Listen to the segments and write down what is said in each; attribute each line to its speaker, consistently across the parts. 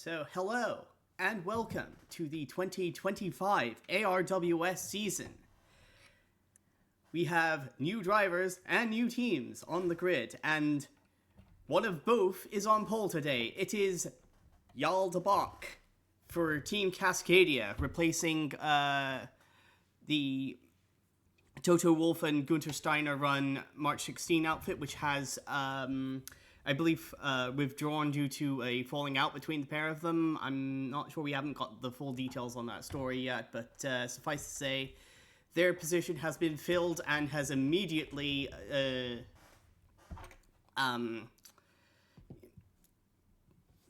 Speaker 1: So, hello and welcome to the 2025 ARWS season. We have new drivers and new teams on the grid, and one of both is on pole today. It is Yael de Bock for Team Cascadia, replacing the Toto Wolff and Gunther Steiner run March 16 outfit, which has, I believe, withdrawn due to a falling out between the pair of them. I'm not sure, we haven't got the full details on that story yet, but suffice to say, their position has been filled and has immediately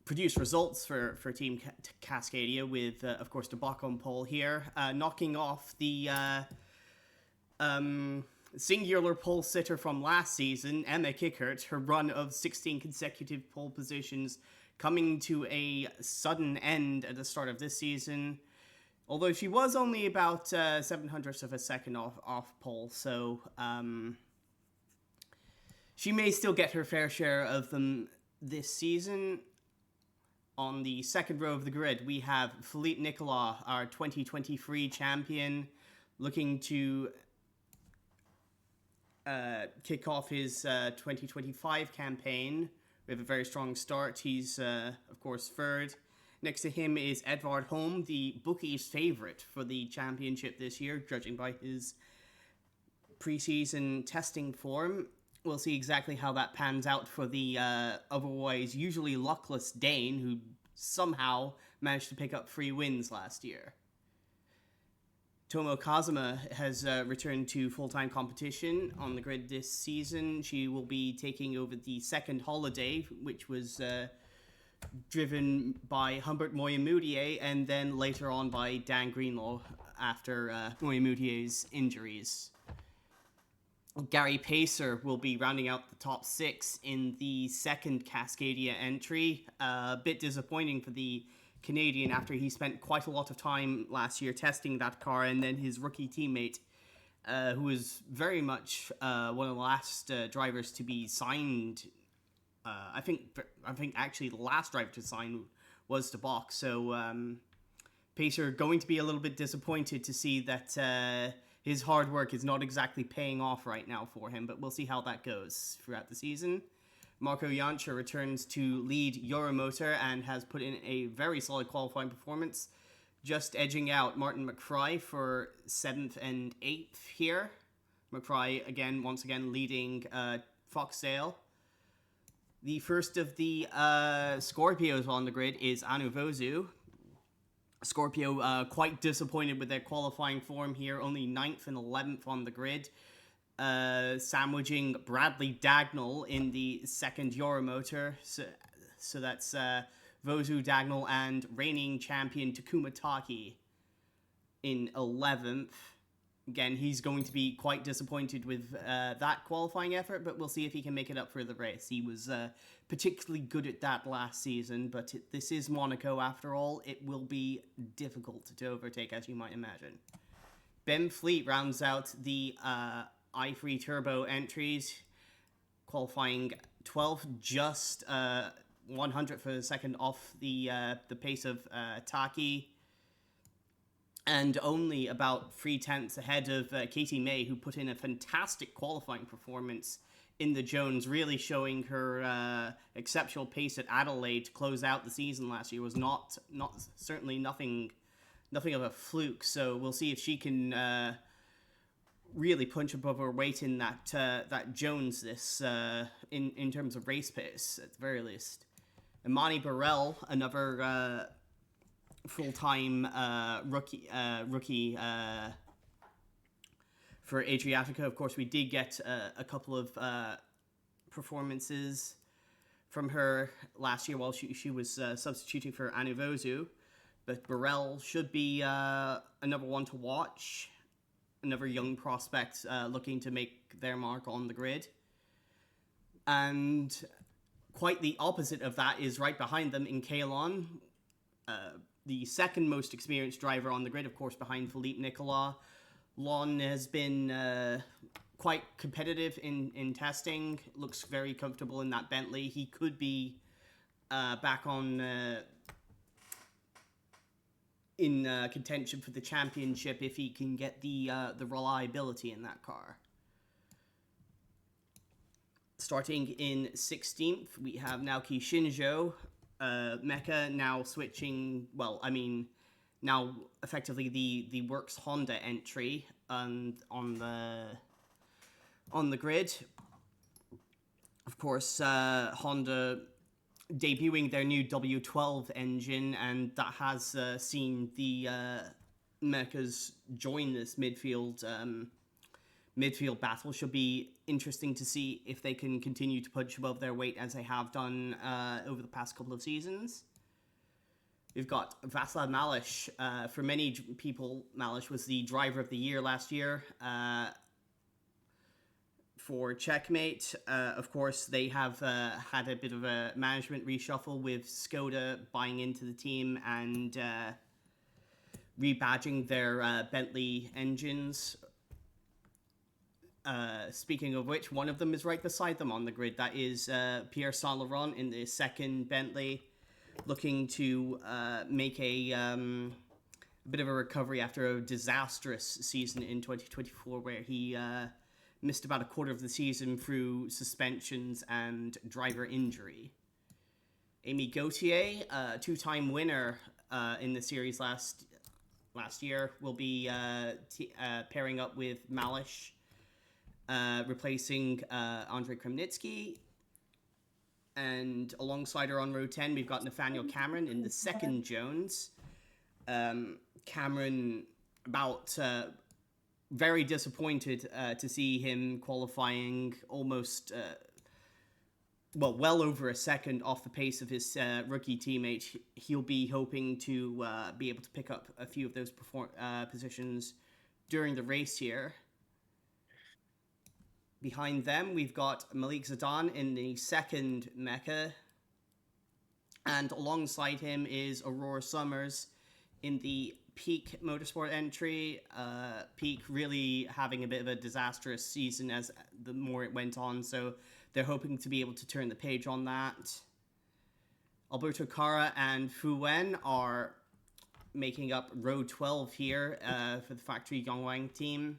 Speaker 1: produced results for Team Cascadia with, of course, de Bock on pole here, knocking off the singular pole sitter from last season, Emma Kickert, her run of 16 consecutive pole positions coming to a sudden end at the start of this season. Although she was only about 7/100ths of a second off pole, so she may still get her fair share of them this season. On the second row of the grid, we have Phillippe Nicolas, our 2023 champion, looking to kick off his 2025 campaign with a very strong start. He's, of course, third. Next to him is Edvard Holm, the bookies' favorite for the championship this year, judging by his preseason testing form. We'll see exactly how that pans out for the otherwise usually luckless Dane, who somehow managed to pick up 3 wins last year. Tomo Kazuma has returned to full-time competition on the grid this season. She will be taking over the second holiday, which was driven by Humbert Moyemudier and then later on by Dan Greenlaw after Moyemudier's injuries. Gary Pacer will be rounding out the top 6 in the second Cascadia entry. A bit disappointing for the Canadian after he spent quite a lot of time last year testing that car, and then his rookie teammate, who was very much one of the last drivers to be signed. I think actually the last driver to sign was de Bock. So Pacer going to be a little bit disappointed to see that his hard work is not exactly paying off right now for him, but we'll see how that goes throughout the season. Marco Jancha returns to lead Euromotor and has put in a very solid qualifying performance, just edging out Martin McFry for 7th and 8th here. McFry, once again, leading Foxdale. The first of the Scorpios on the grid is Anu Vozu. Scorpio quite disappointed with their qualifying form here, only 9th and 11th on the grid. Sandwiching Bradley Dagnall in the second Euromotor. So that's Vozu, Dagnall, and reigning champion Takuma Taki in 11th. Again, he's going to be quite disappointed with that qualifying effort, but we'll see if he can make it up for the race. He was particularly good at that last season, but this is Monaco after all. It will be difficult to overtake, as you might imagine. Ben Fleet rounds out the i3 Turbo entries, qualifying 12th, just 100th for a second off the pace of Taki, and only about 3/10 ahead of Katie May, who put in a fantastic qualifying performance in the Jones, really showing her exceptional pace at Adelaide to close out the season last year. Was not certainly nothing of a fluke. So we'll see if she can really punch above her weight in that Jones this in terms of race pace at the very least. Imani Burrell, another full-time rookie for Adriatica. Of course, we did get a couple of performances from her last year while she was substituting for Anu Vozu, but Burrell should be another one to watch. Another young prospect looking to make their mark on the grid. And quite the opposite of that is right behind them in Kalon, the second most experienced driver on the grid, of course, behind Phillippe Nicolas. Lon has been quite competitive in testing, looks very comfortable in that Bentley. He could be back on in contention for the championship if he can get the reliability in that car. Starting in 16th, we have Naoki Shinjo, mecha now switching. Well, I mean, now effectively the Works Honda entry on the grid. Of course, Honda debuting their new W12 engine, and that has seen the mechas join this midfield battle. Should be interesting to see if they can continue to punch above their weight as they have done over the past couple of seasons. We've got Václav Mališ. For many people, Mališ was the driver of the year last year. For Checkmate, of course, they have had a bit of a management reshuffle with Skoda buying into the team and rebadging their Bentley engines. Speaking of which, one of them is right beside them on the grid. That is Pierre Saint-Laurent in the second Bentley, looking to make a bit of a recovery after a disastrous season in 2024 where he missed about a quarter of the season through suspensions and driver injury. Amy Gauthier, two-time winner in the series last year, will be pairing up with Mališ, replacing Andrei Kremnitsky. And alongside her on row 10, we've got Nathaniel Cameron in the second Jones. Cameron about very disappointed to see him qualifying almost, well over a second off the pace of his rookie teammate. He'll be hoping to be able to pick up a few of those positions during the race here. Behind them, we've got Malik Zidane in the second mecha. And alongside him is Aurora Summers in the Peak Motorsport entry. Peak really having a bit of a disastrous season as the more it went on, so they're hoping to be able to turn the page on that. Alberto Cara and Fu Wen are making up row 12 here for the Factory Yongwang team.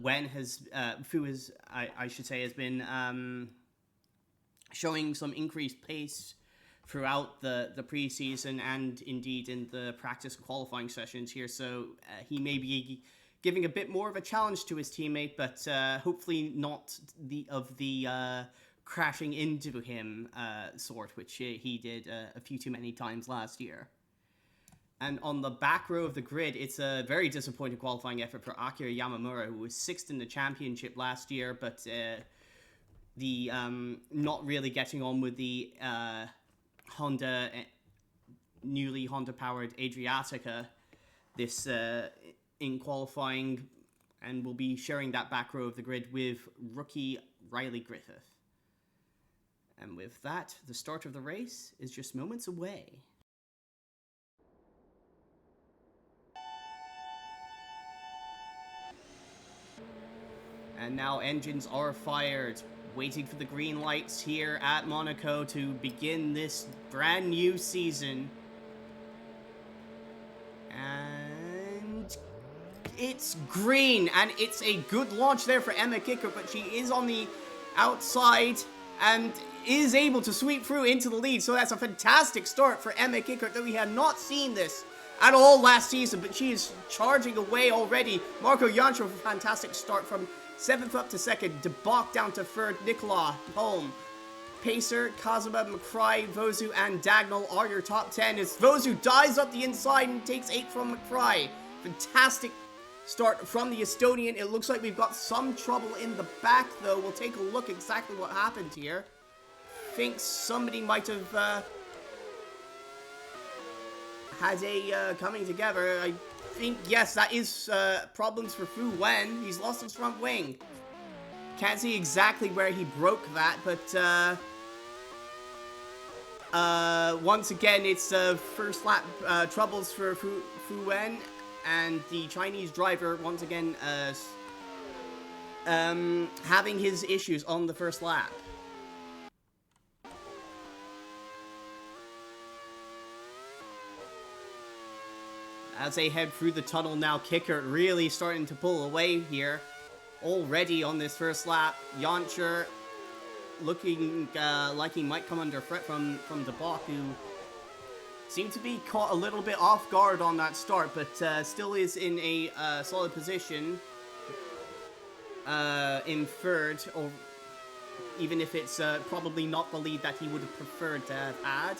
Speaker 1: Wen has, Fu has, I should say, has been showing some increased pace throughout the preseason and indeed in the practice qualifying sessions here, so he may be giving a bit more of a challenge to his teammate, but hopefully not the crashing into him sort, which he did a few too many times last year. And on the back row of the grid, it's a very disappointing qualifying effort for Akira Yamamura, who was 6th in the championship last year, but the not really getting on with the Honda, newly Honda-powered Adriatica this in qualifying, and will be sharing that back row of the grid with rookie Riley Griffith. And with that, the start of the race is just moments away. And now engines are fired, waiting for the green lights here at Monaco to begin this brand new season. And it's green, and it's a good launch there for Emma Kickert, but she is on the outside and is able to sweep through into the lead. So that's a fantastic start for Emma Kickert, that we had not seen this at all last season, but she is charging away already. Marco Jancho with a fantastic start from 7th up to 2nd, De Bock down to 3rd, Nicolas, Holm, Pacer, Kazuma, McFry, Vozu, and Dagnall are your top 10 as Vozu dives up the inside and takes 8 from McFry. Fantastic start from the Estonian. It looks like we've got some trouble in the back, though. We'll take a look exactly what happened here. I think somebody might have had a coming together. I think, yes, that is problems for Fu Wen. He's lost his front wing. Can't see exactly where he broke that, but once again, it's first lap troubles for Fu Wen, and the Chinese driver once again having his issues on the first lap. As they head through the tunnel now, Kickert really starting to pull away here. Already on this first lap, Yancher looking like he might come under threat from De Bock, who seemed to be caught a little bit off guard on that start, but still is in a solid position in third, or even if it's probably not the lead that he would have preferred to have had.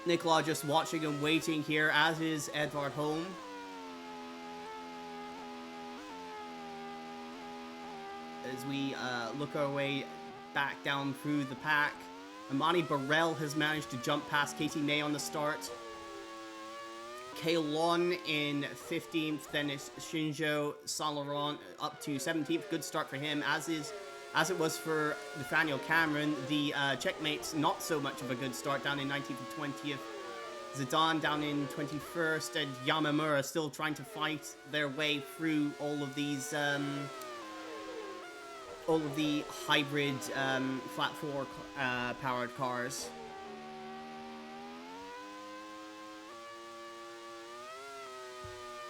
Speaker 1: Nicolas just watching and waiting here, as is Edvard Holm. As we look our way back down through the pack, Amani Burrell has managed to jump past Katie May on the start. Kaelon in 15th, then it's Shinjo Saint-Laurent up to 17th. Good start for him, as it was for Nathaniel Cameron. The checkmates, not so much of a good start, down in 19th and 20th. Zidane down in 21st, and Yamamura still trying to fight their way through all of these, all of the hybrid flat four powered cars.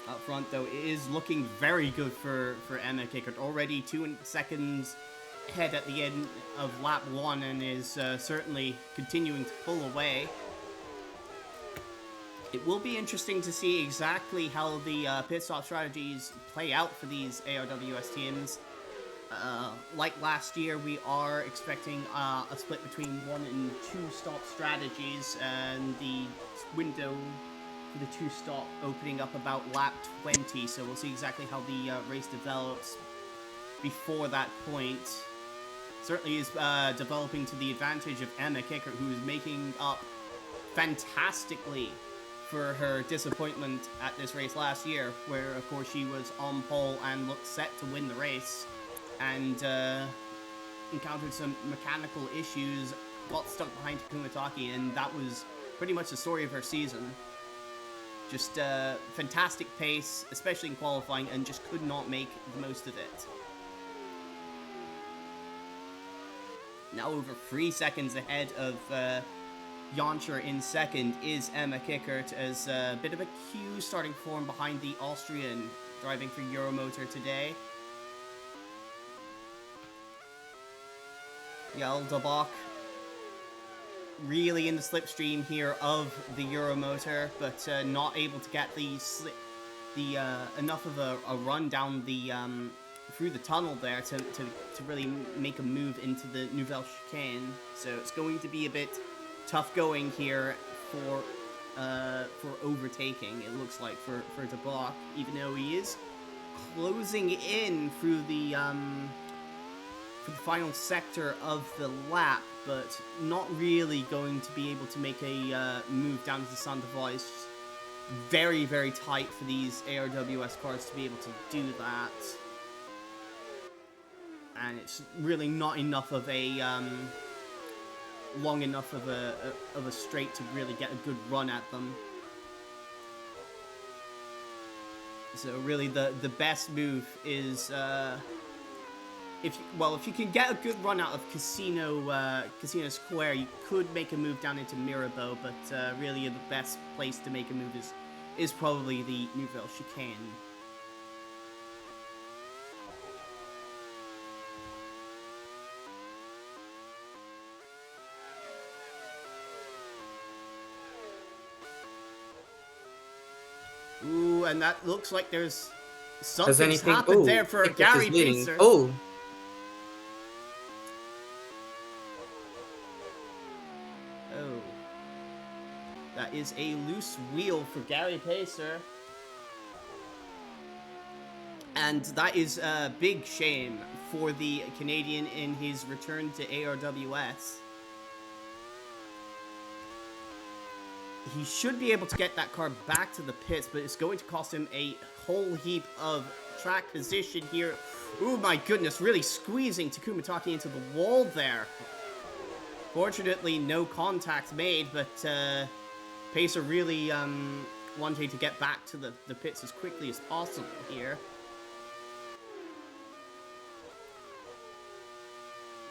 Speaker 1: Up front, though, it is looking very good for Emma Kickert. Already 2 seconds ahead at the end of lap 1, and is certainly continuing to pull away. It will be interesting to see exactly how the pit stop strategies play out for these ARWS teams. Like last year, we are expecting a split between 1 and 2 stop strategies, and the window for the 2 stop opening up about lap 20, so we'll see exactly how the race develops before that point. Certainly is developing to the advantage of Emma Kickert, who is making up fantastically for her disappointment at this race last year, where of course she was on pole and looked set to win the race, and encountered some mechanical issues, got stuck behind Takuma Taki, and that was pretty much the story of her season. Just fantastic pace, especially in qualifying, and just could not make the most of it. Now over 3 seconds ahead of Yancher in second is Emma Kickert, as a bit of a Q starting form behind the Austrian driving for Euromotor today. Yael de Bock really in the slipstream here of the Euromotor, but not able to get enough of a run down the through the tunnel there to really make a move into the Nouvelle Chicane. So it's going to be a bit tough going here for overtaking, it looks like, for De Bock, even though he is closing in through the final sector of the lap, but not really going to be able to make a move down to the Sainte-Avoie. It's just very, very tight for these ARWS cars to be able to do that. And it's really not enough of a long enough of a straight to really get a good run at them. So really the best move is if you can get a good run out of Casino Square, you could make a move down into Mirabeau, but really the best place to make a move is probably the Nouvelle Chicane. Ooh, and that looks like there's something's happened there for Gary Pacer.
Speaker 2: Oh.
Speaker 1: Oh. That is a loose wheel for Gary Pacer. And that is a big shame for the Canadian in his return to ARWS. He should be able to get that car back to the pits, but it's going to cost him a whole heap of track position here. Oh my goodness, really squeezing Takuma Taki into the wall there. Fortunately, no contact made, but Pacer really wanting to get back to the pits as quickly as possible here.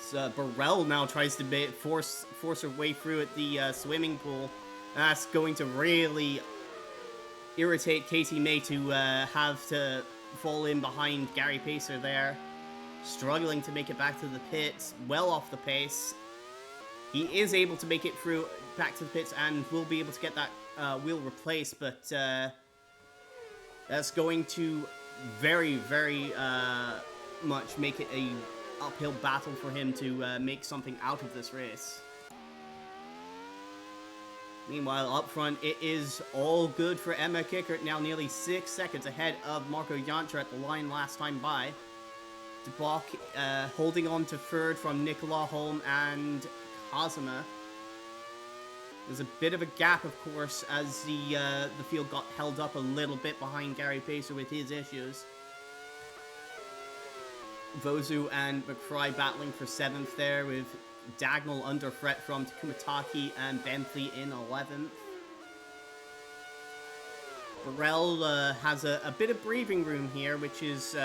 Speaker 1: So Burrell now tries to force her way through at the swimming pool. That's going to really irritate Katie May to have to fall in behind Gary Pacer there. Struggling to make it back to the pits, well off the pace. He is able to make it through back to the pits and will be able to get that wheel replaced, but that's going to very, very much make it a uphill battle for him to make something out of this race. Meanwhile, up front, it is all good for Emma Kickert, now nearly 6 seconds ahead of Marco Jantra at the line last time by. De Bock holding on to third from Nicolas, Holm, and Kazuma. There's a bit of a gap, of course, as the field got held up a little bit behind Gary Pacer with his issues. Vozu and McFry battling for 7th there, with Dagnall under threat from Takuma Taki and Bentley in 11th. Burrell has a bit of breathing room here, which is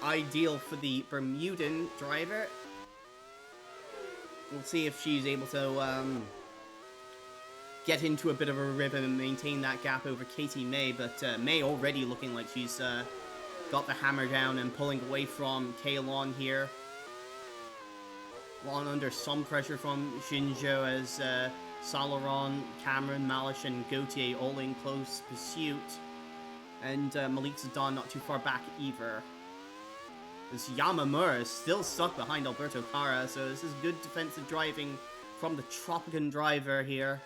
Speaker 1: ideal for the Bermudan driver. We'll see if she's able to get into a bit of a rhythm and maintain that gap over Katie May, but May already looking like she's got the hammer down and pulling away from Kaelon here. Lon under some pressure from Shinjo as Salaron, Cameron, Malish, and Gautier all in close pursuit. And Malik Zidane not too far back either. As Yamamura is still stuck behind Alberto Cara, so this is good defensive driving from the Tropican driver here.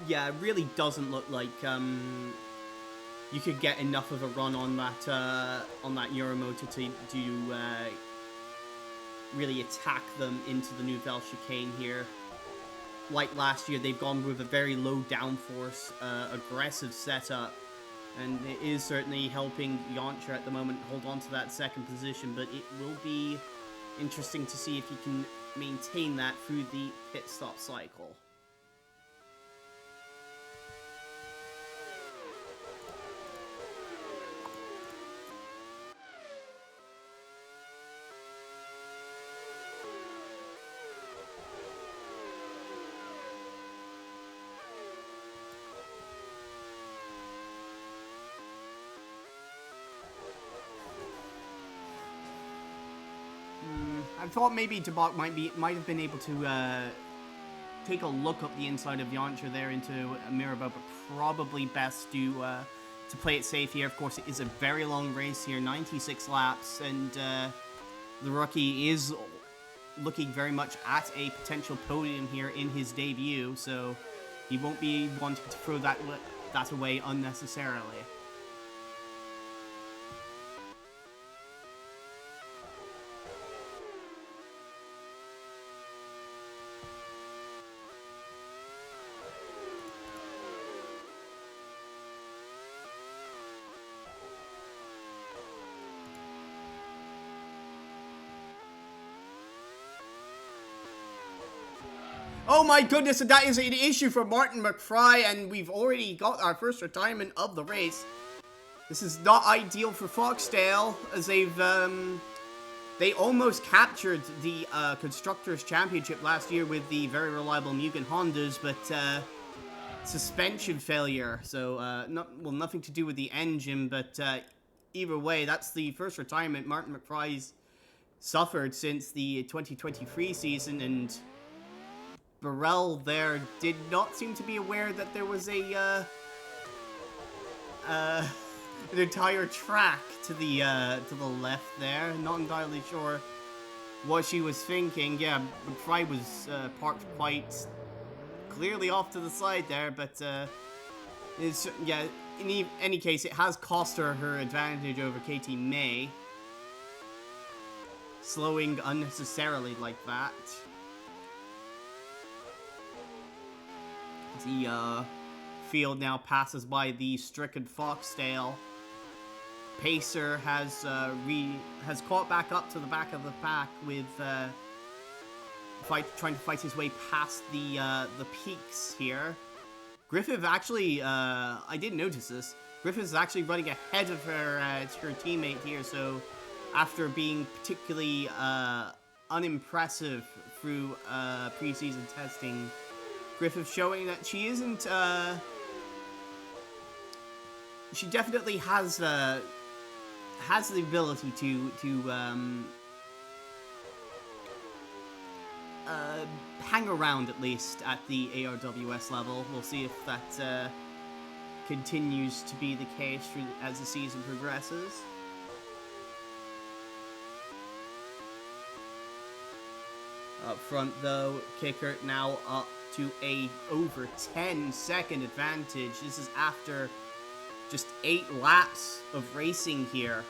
Speaker 1: Yeah, it really doesn't look like you could get enough of a run on that Euromotor to really attack them into the Nouvelle Chicane here. Like last year, they've gone with a very low downforce, aggressive setup, and it is certainly helping Jantra at the moment hold on to that second position, but it will be interesting to see if he can maintain that through the pit stop cycle. I thought maybe De Bock might have been able to take a look up the inside of Jantra there into Mirabeau, but probably best to play it safe here. Of course, it is a very long race here, 96 laps, and the rookie is looking very much at a potential podium here in his debut, so he won't be wanting to throw that away unnecessarily. Oh my goodness, and that is an issue for Martin McFry, and we've already got our first retirement of the race. This is not ideal for Foxdale, as they almost captured the Constructors' Championship last year with the very reliable Mugen Hondas, but suspension failure, so nothing to do with the engine, but either way, that's the first retirement Martin McFry's suffered since the 2023 season, and Burrell there did not seem to be aware that there was an entire track to the left there. Not entirely sure what she was thinking. Yeah, McFry was parked quite clearly off to the side there, but yeah. In any case, it has cost her advantage over Katie May, slowing unnecessarily like that. The field now passes by the stricken Foxdale. Pacer has caught back up to the back of the pack with trying to fight his way past the peaks here. Griffith actually, I didn't notice this. Griffith is actually running ahead of her teammate here, so after being particularly unimpressive through preseason testing, Griffith showing that she isn't, she definitely has the ability to hang around, at least at the ARWS level. We'll see if that continues to be the case as the season progresses. Up front, though, Kickert now up to a over 10-second advantage. This is after just 8 laps of racing here.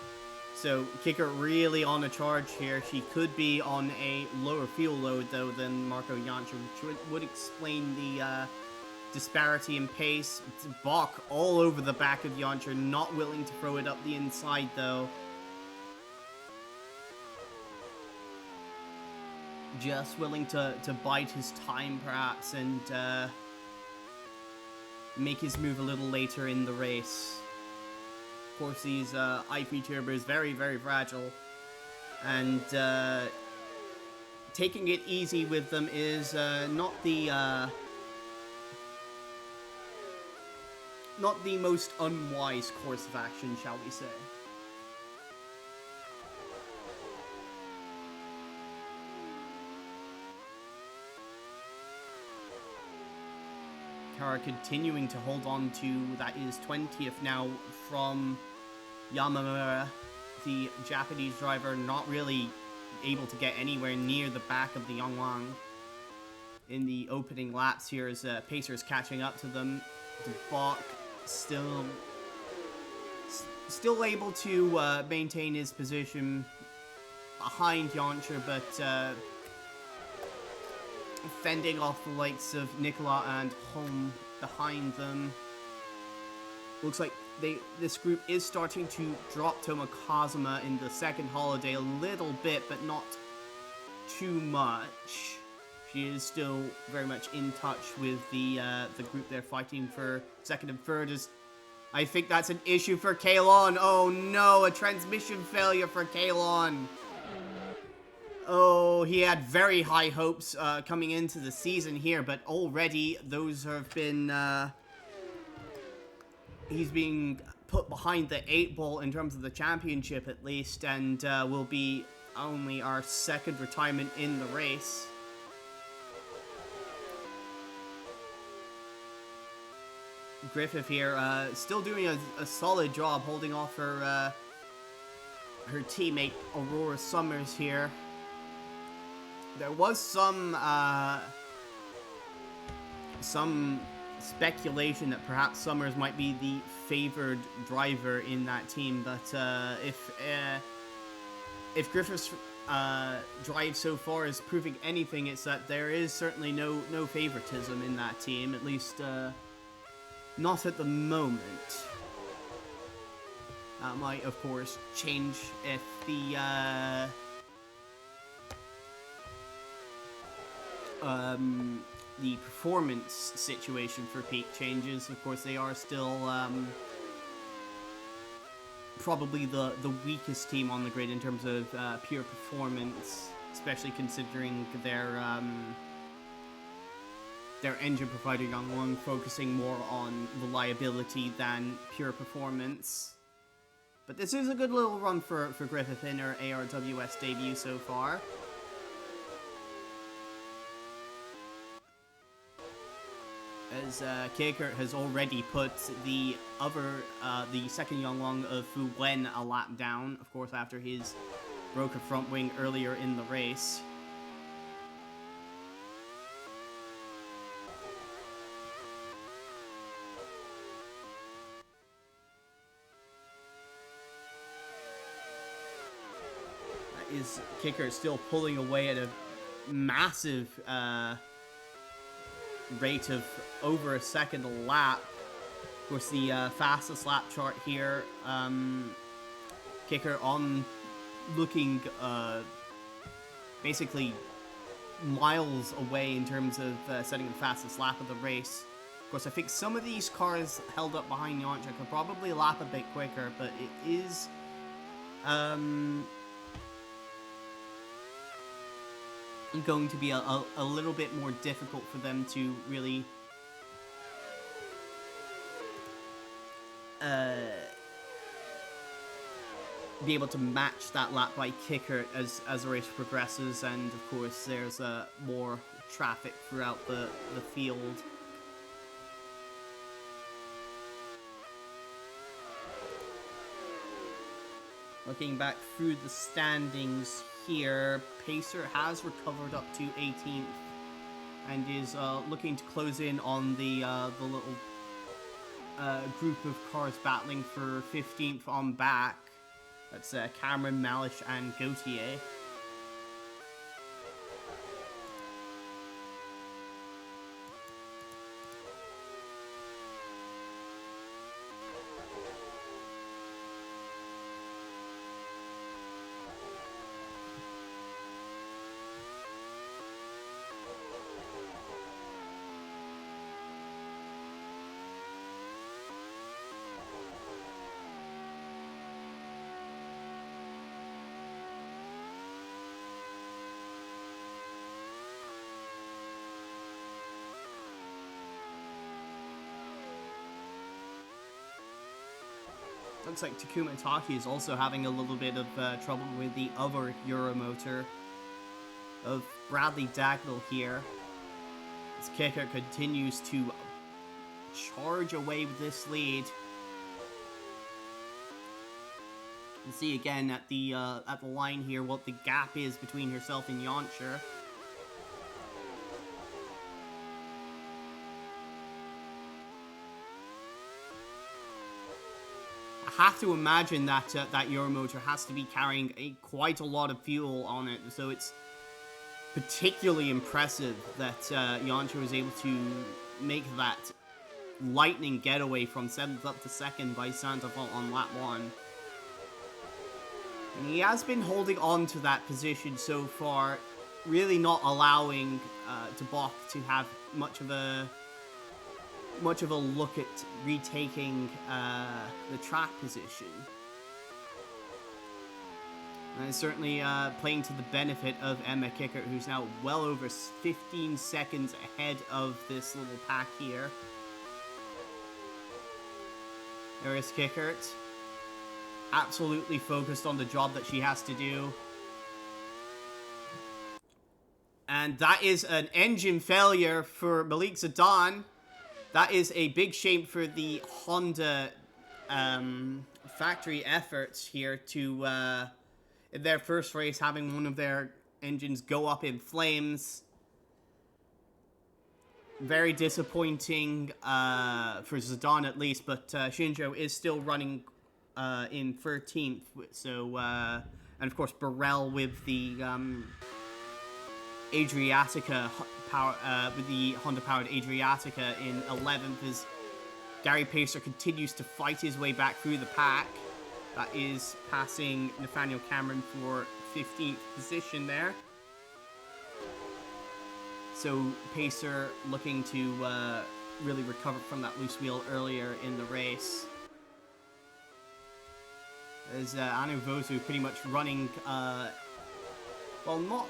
Speaker 1: So Kickert really on a charge here. She could be on a lower fuel load, though, than Marco Janša, which would explain the disparity in pace. It's Bock all over the back of Janša, not willing to throw it up the inside, though. Just willing to bide his time, perhaps, and make his move a little later in the race. Of course, these IP turbos very, very fragile, and taking it easy with them is not the most unwise course of action, shall we say. Kara continuing to hold on to that is 20th now from Yamamura, the Japanese driver, not really able to get anywhere near the back of the Yangwang in the opening laps here as Pacers catching up to them. De Bock still able to maintain his position behind Janša, but fending off the likes of Nicolas and Holm behind them. Looks like this group is starting to drop Toma Kazuma in the second holiday a little bit, but not too much. She is still very much in touch with the group they're fighting for second and third. I think that's an issue for Kalon. Oh no, a transmission failure for Kalon. Oh, he had very high hopes coming into the season here, but already those have been... he's being put behind the 8 ball in terms of the championship, at least, and will be only our second retirement in the race. Griffith here, still doing a solid job holding off her teammate Aurora Summers here. There was some speculation that perhaps Summers might be the favored driver in that team, but if Griffith's drive so far is proving anything, it's that there is certainly no favoritism in that team, at least not at the moment. That might, of course, change if the performance situation for Peak changes. Of course, they are still probably the weakest team on the grid in terms of pure performance, especially considering their engine provider Yangwang focusing more on reliability than pure performance. But this is a good little run for Griffith in her ARWS debut so far. As Kickert has already put the second Yangwang of Fu Wen a lap down, of course, after his broken front wing earlier in the race. That is Kickert still pulling away at a massive rate of over a second a lap. Of course, the fastest lap chart here, Kickert on looking basically miles away in terms of setting the fastest lap of the race. Of course, I think some of these cars held up behind Janša could probably lap a bit quicker, but it is going to be a little bit more difficult for them to really be able to match that lap by Kickert as the race progresses, and of course there's more traffic throughout the field. Looking back through the standings here, Pacer has recovered up to 18th and is looking to close in on the little group of cars battling for 15th on back. That's Cameron, Malish, and Gautier. Looks like Takuma Taki is also having a little bit of trouble with the other Euromotor of Bradley Dagnall here. As Kickert continues to charge away with this lead. You can see again at the line here what the gap is between herself and Janša. I have to imagine that that Euromotor has to be carrying quite a lot of fuel on it, so it's particularly impressive that Janša was able to make that lightning getaway from 7th up to 2nd by Sandoval on lap 1. And he has been holding on to that position so far, really not allowing De Bock to have much of a look at retaking the track position. And it's certainly playing to the benefit of Emma Kickert, who's now well over 15 seconds ahead of this little pack here. There is Kickert, absolutely focused on the job that she has to do. And that is an engine failure for Malik Zidane. That is a big shame for the Honda factory efforts here to, in their first race, having one of their engines go up in flames. Very disappointing for Zidane at least, but Shinjo is still running in 13th. So, and of course Burrell with the Adriatica power, with the Honda-powered Adriatica in 11th, as Gary Pacer continues to fight his way back through the pack. That is passing Nathaniel Cameron for 15th position there. So Pacer looking to really recover from that loose wheel earlier in the race. As Anu Vozu pretty much running, well,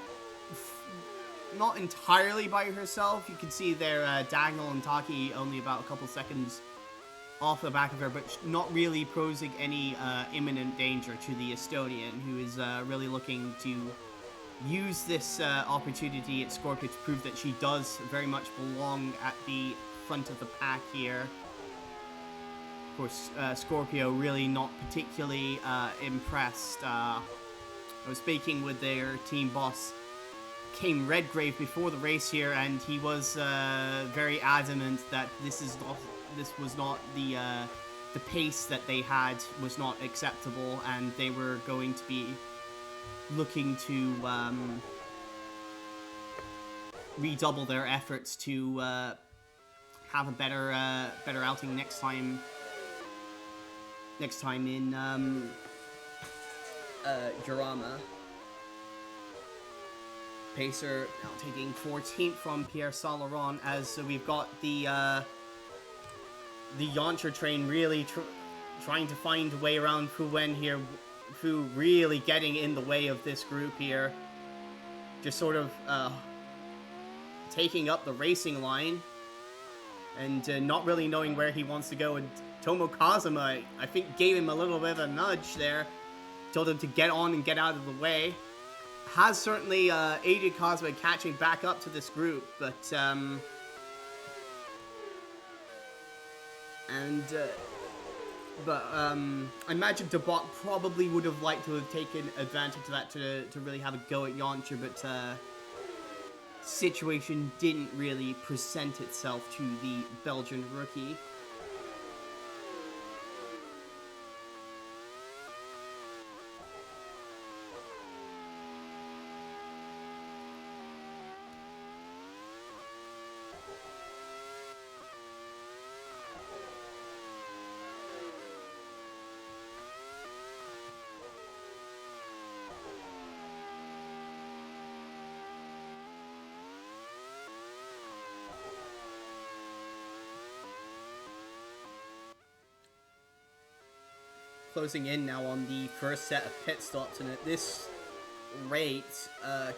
Speaker 1: not entirely by herself. You can see there Dagnall and Taki only about a couple seconds off the back of her, but not really posing any imminent danger to the Estonian, who is really looking to use this opportunity at Scorpio to prove that she does very much belong at the front of the pack here. Of course, Scorpio really not particularly impressed. I was speaking with their team boss, Kane Redgrave, before the race here, and he was very adamant that this was not the pace that they had was not acceptable, and they were going to be looking to redouble their efforts to have a better outing next time in Jarama. Pacer now taking 14th from Pierre Saint-Laurent, as we've got the Yoncher train really trying to find a way around Fu Wen here. Fu really getting in the way of this group here. Just sort of taking up the racing line and not really knowing where he wants to go. And Tomo Kazuma, I think, gave him a little bit of a nudge there. Told him to get on and get out of the way. Has certainly aided Kazuma catching back up to this group, but I imagine De Bock probably would have liked to have taken advantage of that to really have a go at Yoncher, but situation didn't really present itself to the Belgian rookie. Closing in now on the first set of pit stops, and at this rate,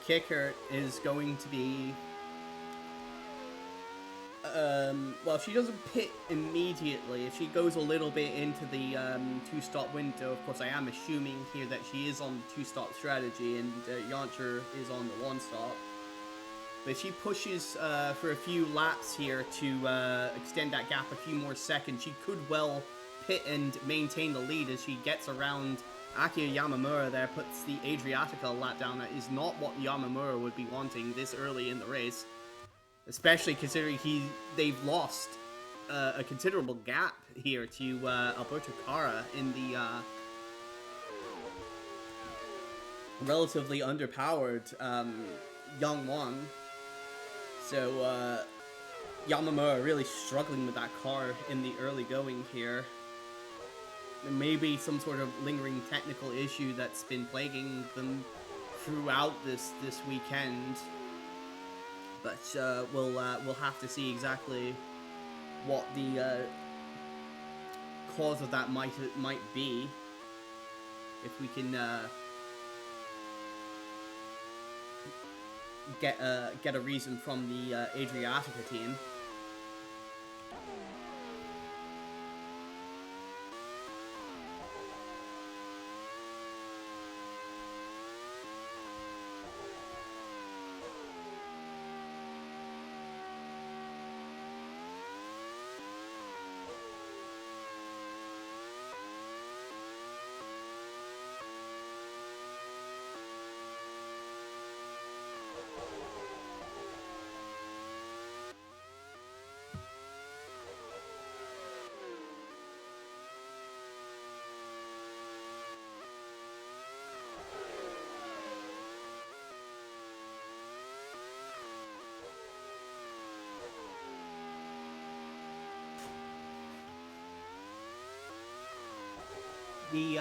Speaker 1: Kickert is going to be... well, if she doesn't pit immediately, if she goes a little bit into the two-stop window, of course I am assuming here that she is on the two-stop strategy and Yoncher is on the one-stop. But if she pushes for a few laps here to extend that gap a few more seconds, she could well pit and maintain the lead as she gets around Akio Yamamura there, puts the Adriatica lap down. That is not what Yamamura would be wanting this early in the race, especially considering they've lost a considerable gap here to Alberto Cara in the relatively underpowered Young One. So Yamamura really struggling with that car in the early going here. There may be some sort of lingering technical issue that's been plaguing them throughout this weekend, but we'll have to see exactly what the cause of that might be. If we can get a reason from the Adriatica team. The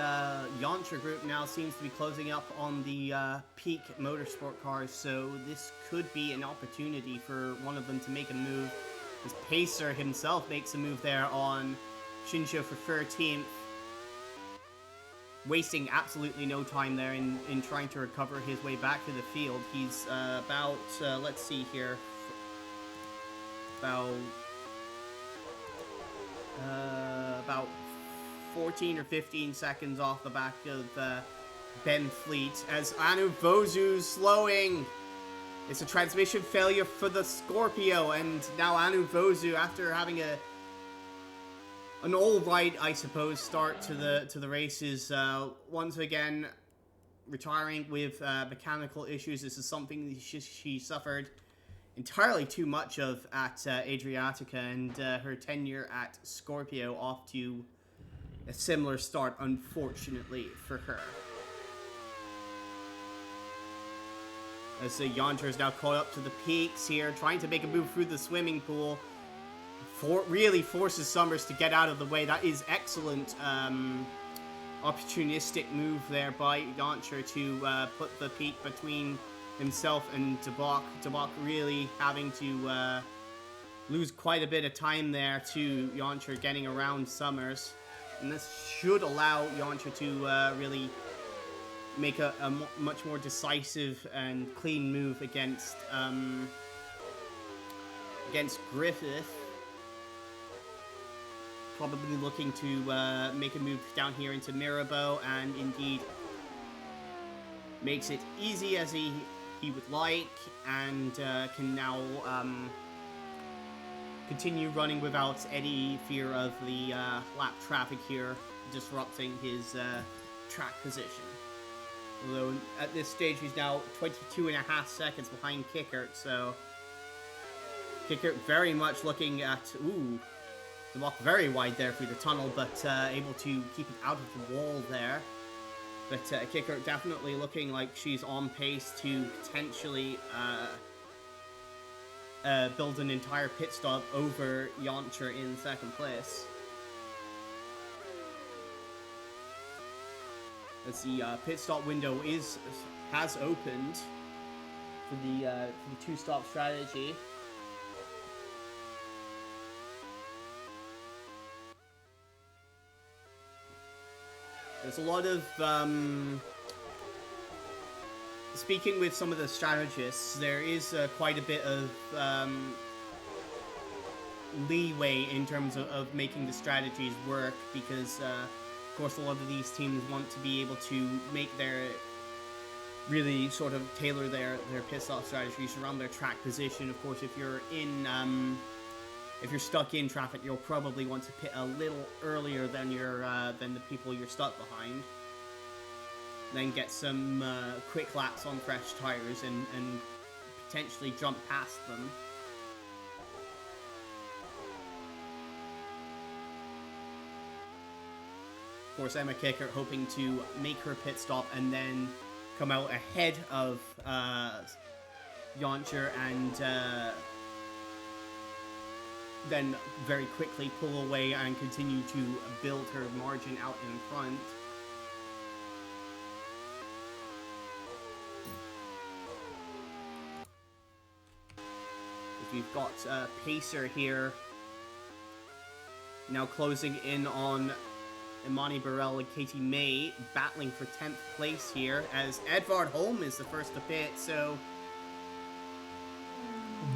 Speaker 1: Yoncher group now seems to be closing up on the Peak Motorsport cars, so this could be an opportunity for one of them to make a move. As Pacer himself makes a move there on Shinsho for 13th, wasting absolutely no time there in trying to recover his way back to the field. He's about, let's see here, about 14 or 15 seconds off the back of Ben Fleet, as Anu Vozu's slowing. It's a transmission failure for the Scorpio, and now Anu Vozu, after having an all-right, I suppose, start to the races, once again retiring with mechanical issues. This is something she suffered entirely too much of at Adriatica, and her tenure at Scorpio off to a similar start, unfortunately, for her. As the Yoncher is now caught up to the peaks here, trying to make a move through the swimming pool. Really forces Summers to get out of the way. That is excellent opportunistic move there by Yoncher to put the peak between himself and De Bock. De Bock really having to lose quite a bit of time there to Yoncher getting around Summers. And this should allow Yoncher to really make a much more decisive and clean move against Griffith. Probably looking to make a move down here into Mirabeau, and indeed makes it easy as he would like, and can now continue running without any fear of the lap traffic here disrupting his track position. Although at this stage he's now 22.5 seconds behind Kickert, so Kickert very much looking at, De Bock very wide there through the tunnel, but able to keep it out of the wall there. But Kickert definitely looking like she's on pace to potentially build an entire pit stop over Yoncher in second place. As the pit stop window has opened for the two-stop strategy. There's a lot of speaking with some of the strategists. There is quite a bit of leeway in terms of making the strategies work, because of course a lot of these teams want to be able to make their really sort of tailor their pit stop strategies around their track position. Of course, if you're stuck in traffic, you'll probably want to pit a little earlier than the people you're stuck behind. Then get some quick laps on fresh tires and potentially jump past them. Of course, Emma Kickert hoping to make her pit stop and then come out ahead of Yoncher and then very quickly pull away and continue to build her margin out in front. We've got Pacer here now closing in on Imani Burrell and Katie May, battling for 10th place here, as Edvard Holm is the first to pit, so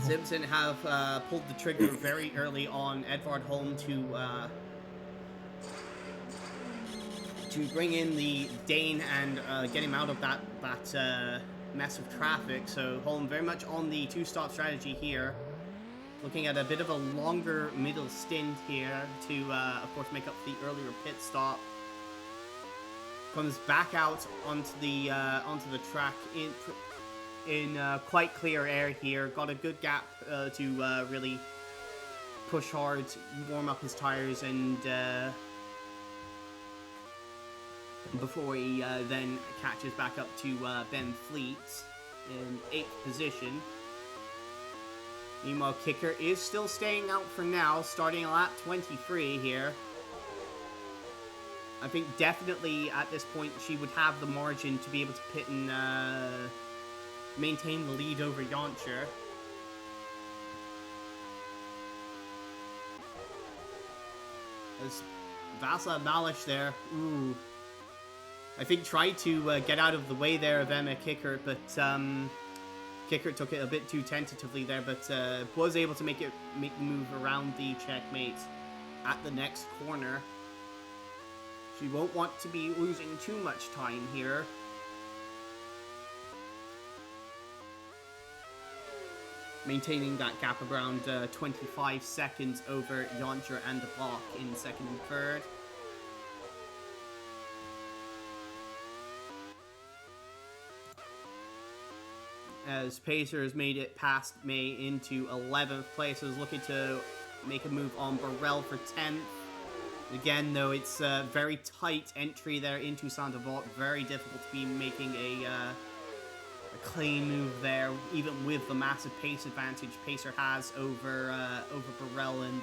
Speaker 1: Simpson have pulled the trigger very early on Edvard Holm to bring in the Dane and get him out of that mess of traffic. So Holm very much on the two-stop strategy here, looking at a bit of a longer middle stint here to, of course, make up the earlier pit stop. Comes back out onto the track in quite clear air here. Got a good gap to really push hard, warm up his tires, and before he then catches back up to Ben Fleet in 8th position. Meanwhile, Kickert is still staying out for now, starting at lap 23 here. I think definitely at this point she would have the margin to be able to pit and maintain the lead over Yoncher. As Václav Malish there, I think tried to get out of the way there of Emma Kickert, but Kickert took it a bit too tentatively there, but was able to make the move around the checkmate at the next corner. She won't want to be losing too much time here. Maintaining that gap around 25 seconds over Yoncher and De Bock in second and third. As Pacer has made it past May into 11th place, is looking to make a move on Burrell for 10th. Again, though, it's a very tight entry there into Saint-Avold. Very difficult to be making a clean move there, even with the massive pace advantage Pacer has over Burrell and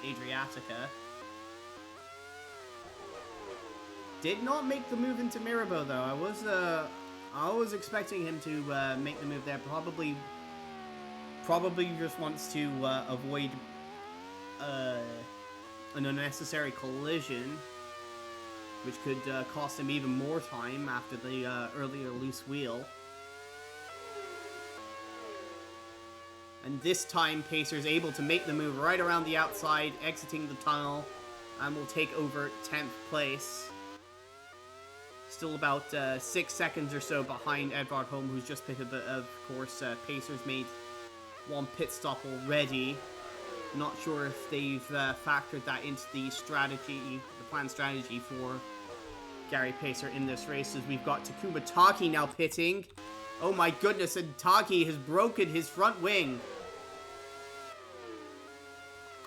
Speaker 1: Adriatica. Did not make the move into Mirabeau, though. I I was expecting him to make the move there. Probably just wants to avoid an unnecessary collision, which could cost him even more time after the earlier loose wheel. And this time, Pacer's able to make the move right around the outside, exiting the tunnel, and will take over 10th place. Still about 6 seconds or so behind Edvard Holm, who's just pitted, but of course, Pacer's made one pit stop already. Not sure if they've factored that into the planned strategy for Gary Pacer in this race, as we've got Takuma Taki now pitting. Oh my goodness, and Taki has broken his front wing.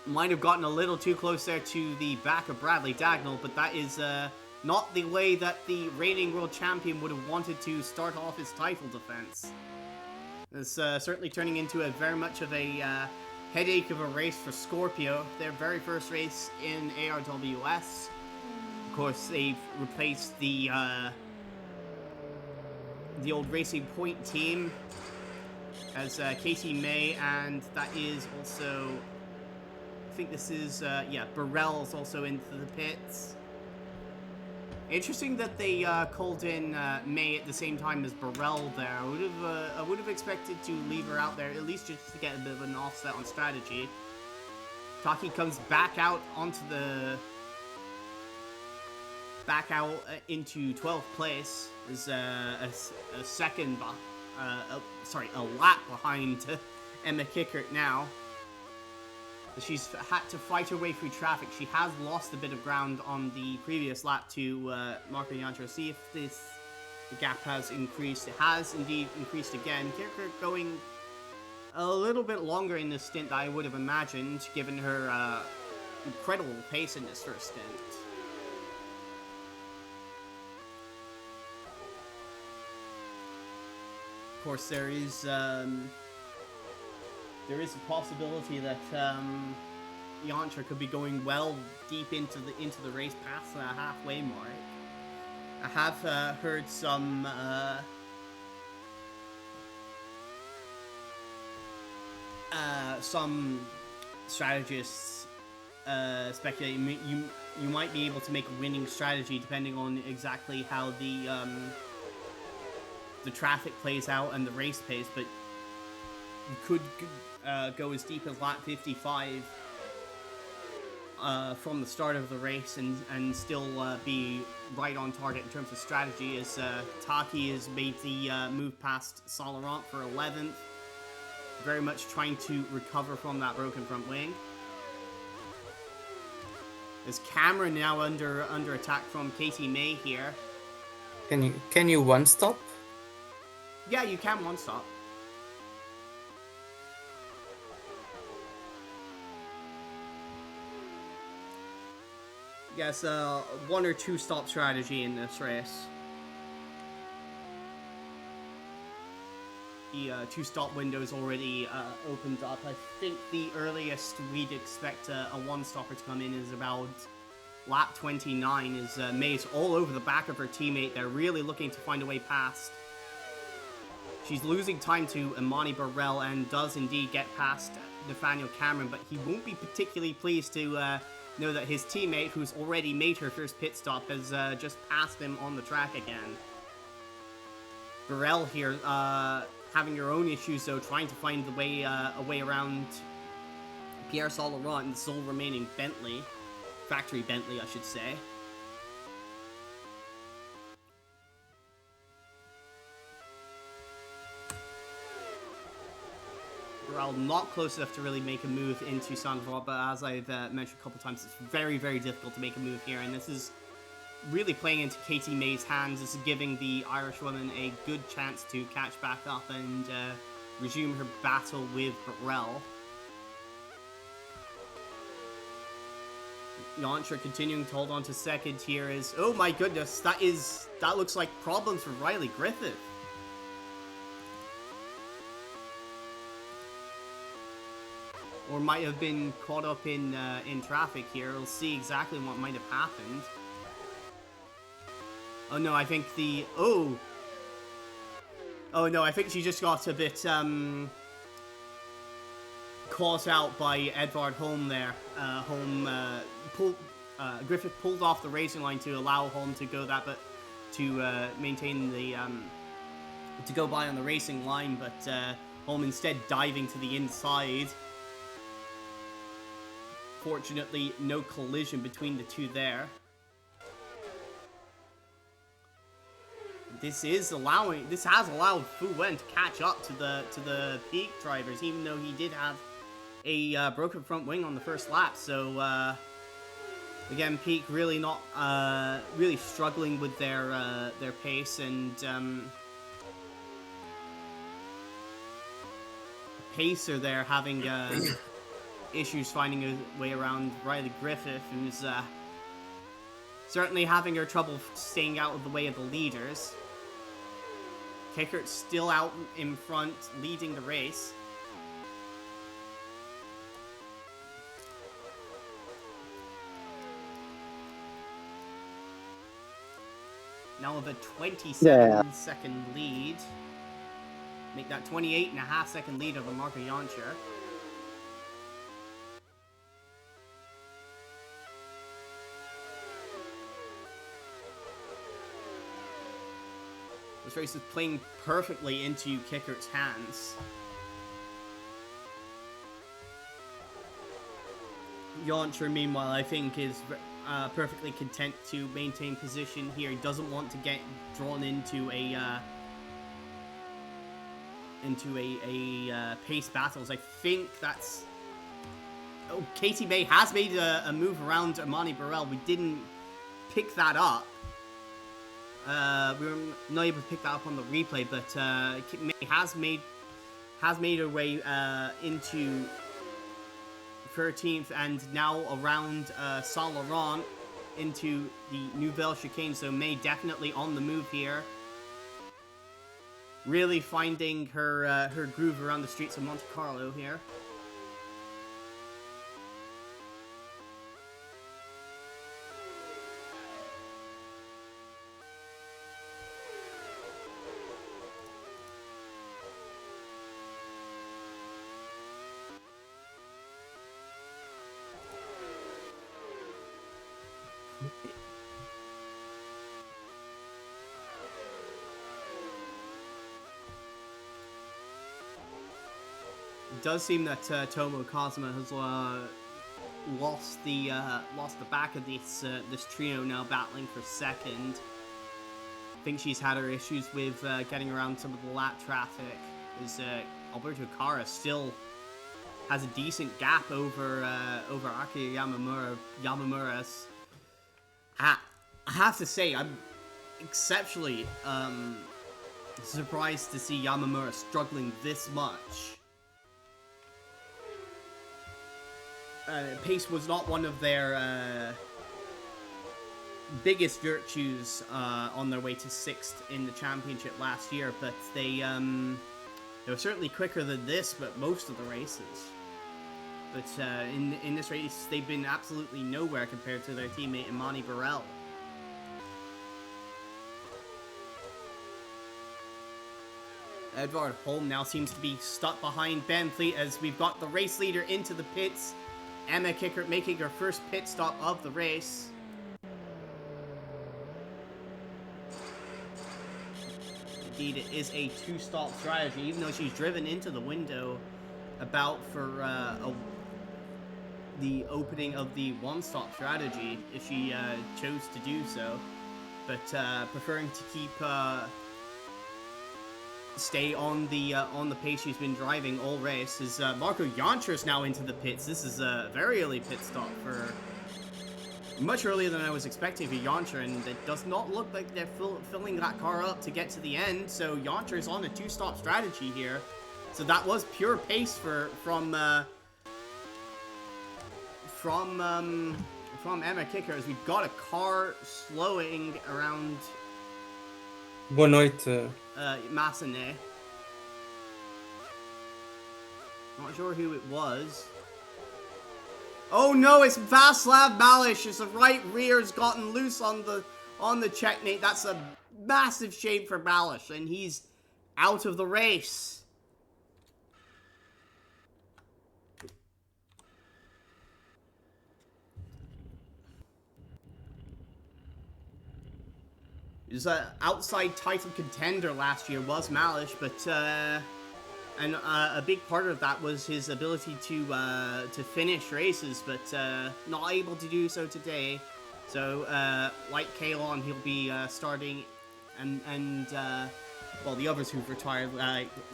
Speaker 1: Might have gotten a little too close there to the back of Bradley Dagnall, but that is not the way that the reigning world champion would have wanted to start off his title defense. It's certainly turning into very much of a headache of a race for Scorpio. Their very first race in ARWS. Of course, they've replaced the old Racing Point team as Katie May, and that is also, I think this is, Burrell's also into the pits. Interesting that they called in May at the same time as Burrell there. I would have expected to leave her out there, at least just to get a bit of an offset on strategy. Taki comes back out into 12th place, is a lap behind Emma Kickert now. She's had to fight her way through traffic. She has lost a bit of ground on the previous lap to Marco Jantra. See if the gap has increased. It has indeed increased again. Kickert going a little bit longer in this stint than I would have imagined, given her incredible pace in this first stint. Of course, there is a possibility that Jantra could be going well deep into the race past the halfway mark. I have heard some strategists speculate you might be able to make a winning strategy depending on exactly how the traffic plays out and the race pace, but you could go as deep as lap 55 from the start of the race and still be right on target in terms of strategy, as Taki has made the move past Salarant for 11th, very much trying to recover from that broken front wing. Is Cameron now under attack from Katie May here?
Speaker 2: Can you one stop?
Speaker 1: Yeah, you can one stop. Yes, one or two stop strategy in this race. The two stop window's already opened up. I think the earliest we'd expect a one stopper to come in is about lap 29, as May's all over the back of her teammate. They're really looking to find a way past. She's losing time to Imani Burrell and does indeed get past Nathaniel Cameron, but he won't be particularly pleased to know that his teammate, who's already made her first pit stop, has just passed him on the track again. Burrell here having her own issues, though, trying to find the way a way around Pierre Salarant and the sole remaining Bentley. Factory Bentley, I should say. Burrell not close enough to really make a move into Saint-Vaud, but as I've mentioned a couple times, it's very, very difficult to make a move here, and this is really playing into Katie May's hands. This is giving the Irish woman a good chance to catch back up and resume her battle with Burrell. Jantra continuing to hold on to second here is, oh my goodness, that looks like problems for Riley Griffith. Or might have been caught up in traffic here. We'll see exactly what might have happened. Oh no, I think Oh no, I think she just got a bit caught out by Edvard Holm there. Griffith pulled off the racing line to allow Holm to go that, but to maintain the to go by on the racing line, but Holm instead diving to the inside. Fortunately, no collision between the two there. This has allowed Fu Wen to catch up to the peak drivers, even though he did have a broken front wing on the first lap. So again, Peak really not really struggling with their pace, and Pacer there having issues finding a way around Riley Griffith, who's certainly having her trouble staying out of the way of the leaders. Kickert still out in front, leading the race. Now with a 27-second lead. Make that 28.5-second lead over Marco Jancher. This race is playing perfectly into Kickert's hands. Jancher, meanwhile, I think is perfectly content to maintain position here. He doesn't want to get drawn into a pace battles. I think that's... Oh, Katie May has made a move around Amani Burrell. We didn't pick that up. We were not able to pick that up on the replay, but May has made her way into 13th and now around Saint Laurent into the Nouvelle Chicane. So May definitely on the move here, really finding her groove around the streets of Monte Carlo here. It does seem that Tomo Kazuma has lost the back of this trio, now battling for second. I think she's had her issues with getting around some of the lap traffic, as Alberto Cara still has a decent gap over Akira Yamamura's. I have to say, I'm exceptionally surprised to see Yamamura struggling this much. Pace was not one of their biggest virtues on their way to 6th in the championship last year, but they were certainly quicker than this, but most of the races. But in this race, they've been absolutely nowhere compared to their teammate Imani Burrell. Edvard Holm now seems to be stuck behind Ben Fleet as we've got the race leader into the pits. Emma Kickert making her first pit stop of the race. Indeed, it is a two-stop strategy, even though she's driven into the window about for the opening of the one-stop strategy if she chose to do so, but preferring to keep stay on the pace she's been driving all race. As Marco Jancher is now into the pits. This is a very early pit stop for much earlier than I was expecting for Jancher, and it does not look like they're filling that car up to get to the end. So Jancher is on a two-stop strategy here. So that was pure pace from Emma Kickert, as we've got a car slowing around Massenet. Not sure who it was. Oh no, it's Václav Malish. His right rear's gotten loose on the checkmate. That's a massive shame for Malish, and he's out of the race. His outside title contender last year was Malish, but and a big part of that was his ability to finish races, but not able to do so today. So like Kalon, he'll be starting, and well, the others who've retired,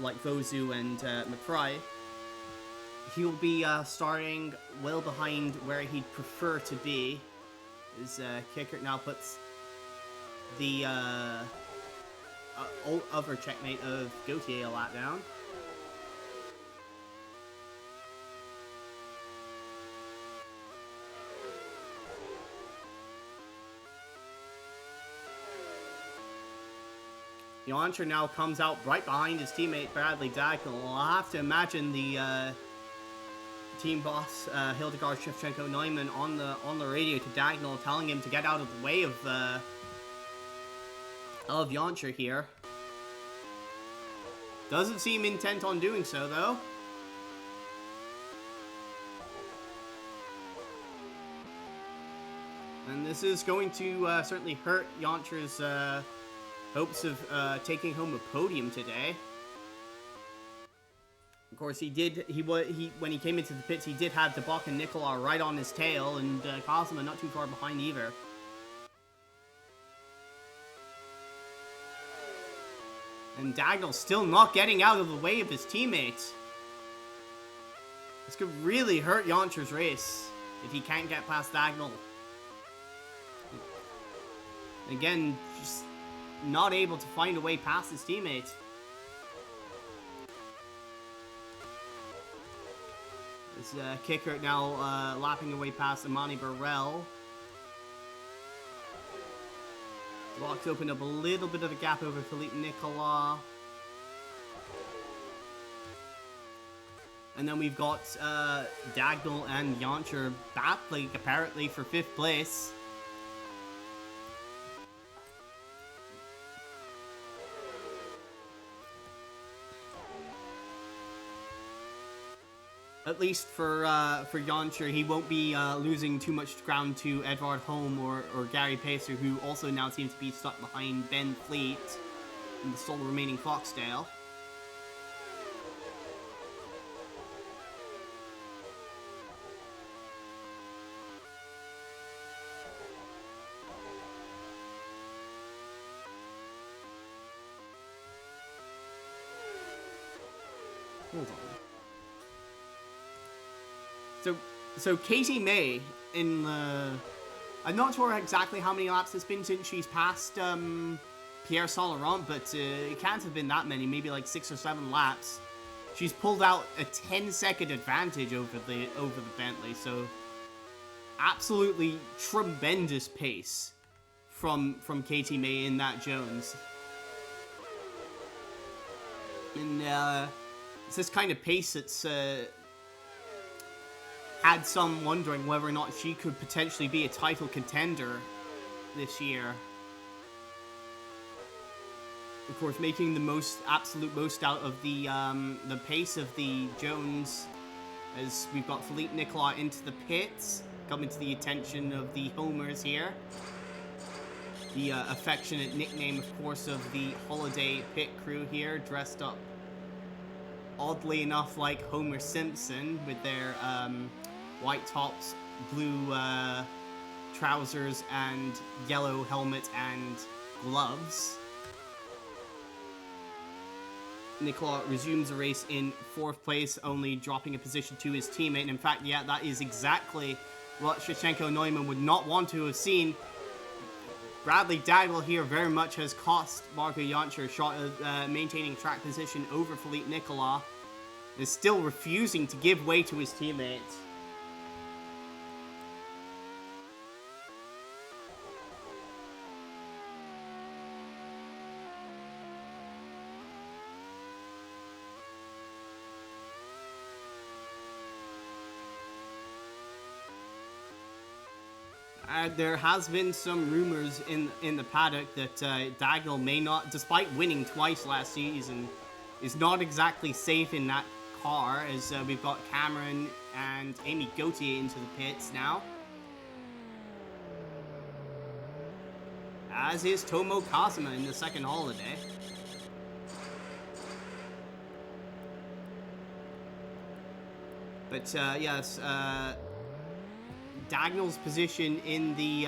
Speaker 1: like Vozu and McCry, he'll be starting well behind where he'd prefer to be. As Kickert now puts the other checkmate of Gautier a lap down. Yoncher now comes out right behind his teammate Bradley Dagnall. I'll have to imagine the team boss Hildegard Shevchenko Neumann on the radio to Dagnall, telling him to get out of the way of Yoncher here. Doesn't seem intent on doing so though. And this is going to certainly hurt Yoncher's hopes of taking home a podium today. Of course, when he came into the pits, he did have De Bock and Nicolas right on his tail, and Cosima not too far behind either. And Dagnall still not getting out of the way of his teammates. This could really hurt Yoncher's race if he can't get past Dagnall. Again, just not able to find a way past his teammates. As Kickert now lapping away past Imani Burrell. Bock's opened up a little bit of a gap over Phillippe Nicolas. And then we've got Dagnall and Yoncher battling apparently for 5th place. At least for Yoncher, he won't be losing too much ground to Edvard Holm or Gary Pacer, who also now seems to be stuck behind Ben Fleet in the sole remaining Foxdale. Hold on. So Katie May in the... I'm not sure exactly how many laps it's been since she's passed Pierre Saint-Laurent, but it can't have been that many, maybe like 6 or 7 laps. She's pulled out a 10-second advantage over the Bentley, so absolutely tremendous pace from Katie May in that Jones. And it's this kind of pace that's had some wondering whether or not she could potentially be a title contender this year. Of course, making the absolute most out of the pace of the Jones, as we've got Phillippe Nicolas into the pits, coming to the attention of the Homers here. The affectionate nickname, of course, of the holiday pit crew here, dressed up oddly enough like Homer Simpson with their white tops, blue trousers, and yellow helmet and gloves. Nicolas resumes the race in 4th place, only dropping a position to his teammate. And in fact, yeah, that is exactly what Shevchenko Neumann would not want to have seen. Bradley Dagnall here very much has cost Marco Yoncher a shot at maintaining track position over Phillippe Nicolas. Is still refusing to give way to his teammates. There has been some rumors in the paddock that Dagnall may not, despite winning twice last season, is not exactly safe in that car, as we've got Cameron and Amy Gauthier into the pits now. As is Tomo Kazuma in the second holiday. But yes, Dagnall's position in the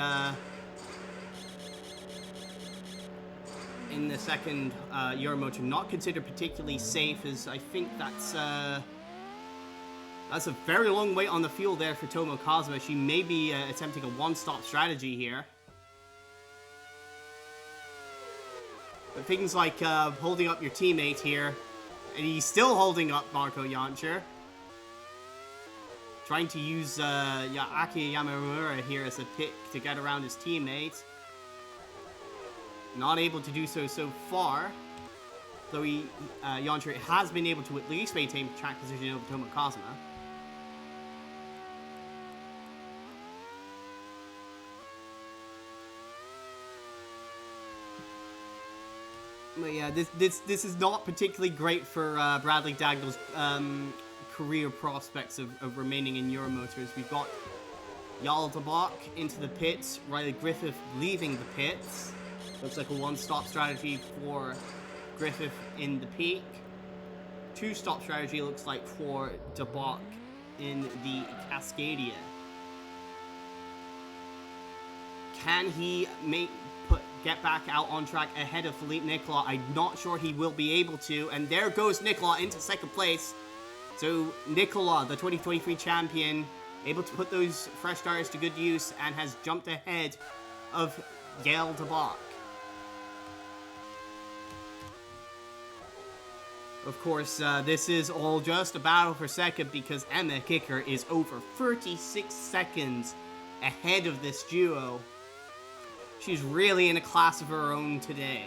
Speaker 1: second Euromotor not considered particularly safe, as I think that's a very long wait on the fuel there for Tomo Kazuma. She may be attempting a one-stop strategy here. But things like holding up your teammate here, and he's still holding up Marco Jantscher. Trying to use Aki Yamamura here as a pick to get around his teammate. Not able to do so far. Though Jantscher has been able to at least maintain track position over Tomo Kazuma. But yeah, this is not particularly great for Bradley Dagnall's career prospects of remaining in Euromotors. We've got Yael de Bock into the pits, Riley Griffith leaving the pits. Looks like a one-stop strategy for Griffith in the peak. Two-stop strategy looks like for de Bock in the Cascadia. Can he get back out on track ahead of Phillippe Nicolas? I'm not sure he will be able to. And there goes Nicolas into second place. So Nicolas, the 2023 champion, able to put those fresh tires to good use and has jumped ahead of Yael de Bock. Of course, this is all just a battle for second because Emma Kickert is over 36 seconds ahead of this duo. She's really in a class of her own today.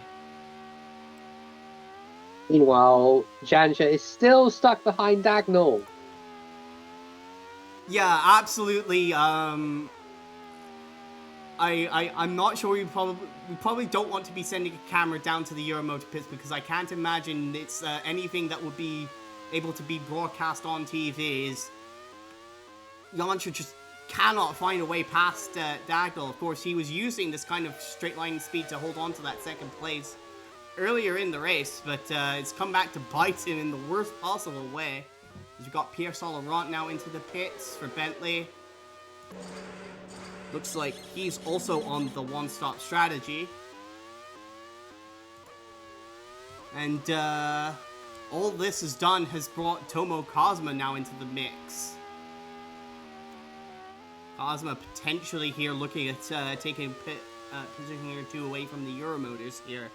Speaker 3: Meanwhile, Jantscher is still stuck behind Dagnall.
Speaker 1: Yeah, absolutely. I'm not sure we probably don't want to be sending a camera down to the Euromotor pits because I can't imagine it's anything that would be able to be broadcast on TV. Is Jantscher just cannot find a way past Dagnall. Of course, he was using this kind of straight line speed to hold on to that second place earlier in the race, but it's come back to bite him in the worst possible way. We've got Pierre Saint-Laurent now into the pits for Bentley. Looks like he's also on the one-stop strategy. And all this has done has brought Tomo Kazuma now into the mix. Kazuma potentially here looking at taking a position or two away from the Euromotors here.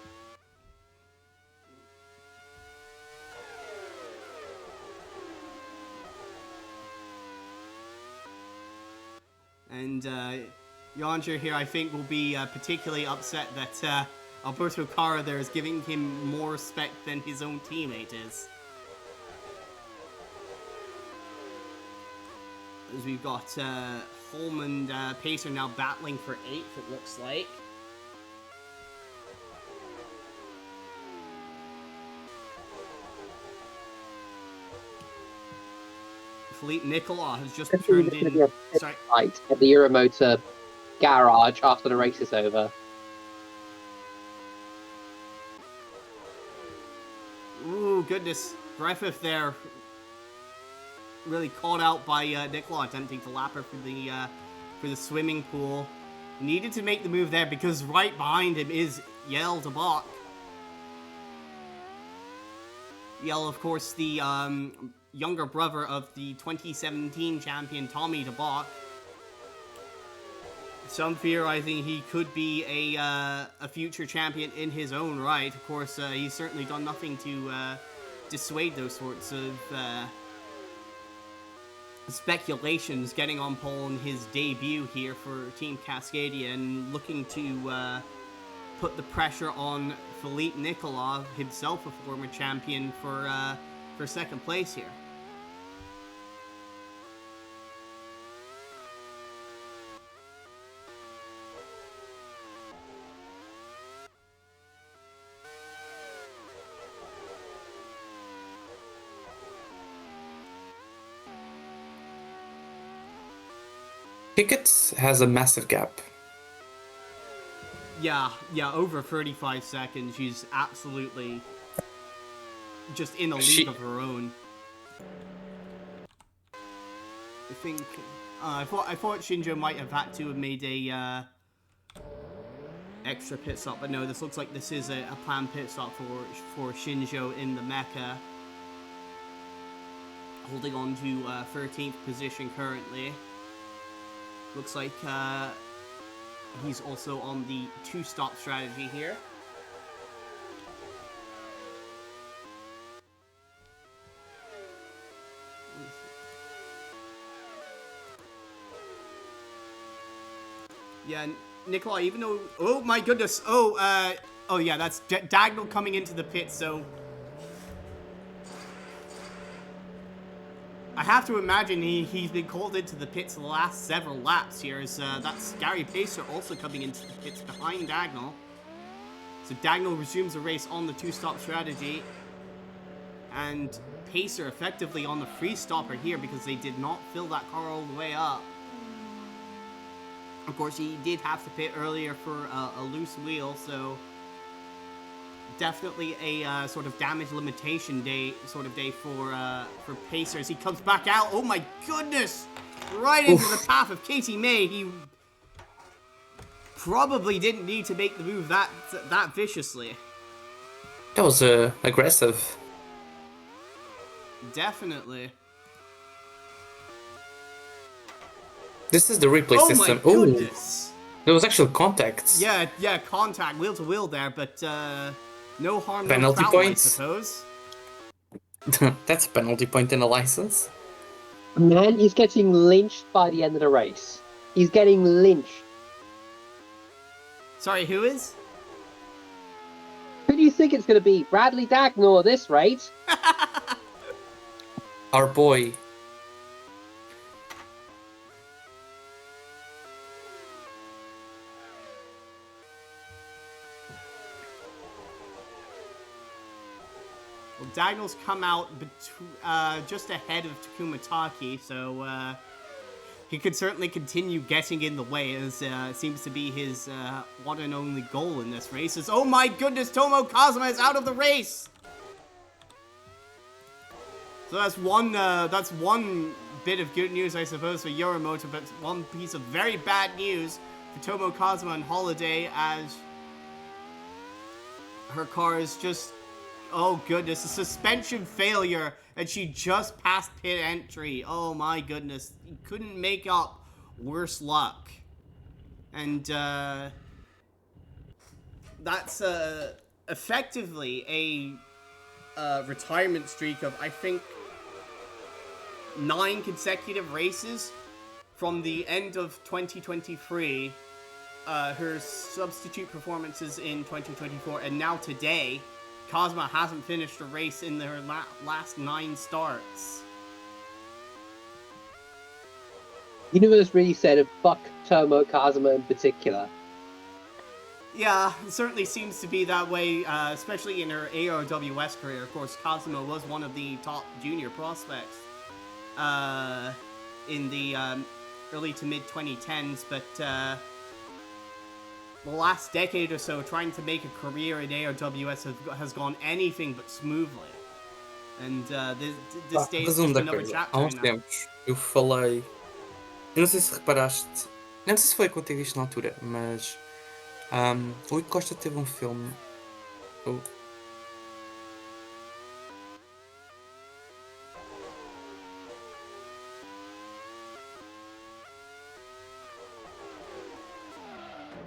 Speaker 1: And Jantscher here, I think, will be particularly upset that Alberto Cara there is giving him more respect than his own teammate is. As we've got Holm and Pacer now battling for 8th, it looks like. Phillippe Nicolas has just turned in. Sorry.
Speaker 3: Right at the Euromotor garage after the race is over.
Speaker 1: Ooh, goodness. Griffith there. Really caught out by Nicolas attempting to lap her for the swimming pool. Needed to make the move there because right behind him is Yael de Bock. Yael, of course, the younger brother of the 2017 champion Tommy de Bock. Some fear, I think, he could be a future champion in his own right. Of course, he's certainly done nothing to dissuade those sorts of speculations, getting on pole in his debut here for Team Cascadia and looking to put the pressure on Phillippe Nicolas, himself a former champion, for second place here.
Speaker 2: Kickert has a massive gap.
Speaker 1: Yeah, over 35 seconds. She's absolutely just in a league of her own. I think I thought Shinjo might have had to have made a extra pit stop, but no, this looks like this is a planned pit stop for Shinjo in the mecha. Holding on to 13th position currently. Looks like he's also on the 2-stop strategy here. Yeah, Nikolai, even though... Oh my goodness! Oh yeah, that's Dagnall coming into the pit, so... I have to imagine he's been called into the pits the last several laps here, as that's Gary Pacer also coming into the pits behind Dagnall. So Dagnall resumes the race on the 2-stop strategy. And Pacer effectively on the free stopper here because they did not fill that car all the way up. Of course, he did have to pit earlier for a loose wheel, so... Definitely a sort of damage limitation day for Pacers. He comes back out. Oh my goodness! Right into the path of Katie May. He probably didn't need to make the move that viciously.
Speaker 2: That was aggressive.
Speaker 1: Definitely.
Speaker 2: This is the replay system.
Speaker 1: Oh my goodness!
Speaker 2: There was actual contacts.
Speaker 1: Yeah, contact wheel to wheel there, but no harm,
Speaker 2: penalty
Speaker 1: no foul,
Speaker 2: points.
Speaker 1: I suppose.
Speaker 2: That's a penalty point in a license.
Speaker 3: Man is getting lynched by the end of the race. He's getting lynched.
Speaker 1: Sorry, who is?
Speaker 3: Who do you think it's going to be? Bradley Dagnall at this rate?
Speaker 2: Our boy.
Speaker 1: Well, Dagnall's come out just ahead of Takuma Taki, so he could certainly continue getting in the way, as it seems to be his one and only goal in this race. Is, oh my goodness, Tomo Kazuma is out of the race! So that's one bit of good news, I suppose, for Yorimoto, but one piece of very bad news for Tomo Kazuma and Holiday, as her car is just... Oh goodness, a suspension failure, and she just passed pit entry. Oh my goodness, he couldn't make up worse luck. And that's effectively a retirement streak of, I think, 9 consecutive races from the end of 2023. Her substitute performances in 2024, and now today, Kazuma hasn't finished a race in their last 9 starts.
Speaker 3: Universe really said fuck Tomo Kazuma in particular.
Speaker 1: Yeah, it certainly seems to be that way, especially in her ARWS career. Of course, Kazuma was one of the top junior prospects in the early to mid 2010s, but the last decade or so, trying to make a career in ARWS has gone anything but smoothly. And this day is just another chapter.
Speaker 2: Há uns tempos eu falei. Eu não sei se reparaste. Não sei se foi contigo isto na altura, mas. O Rui Costa teve filme.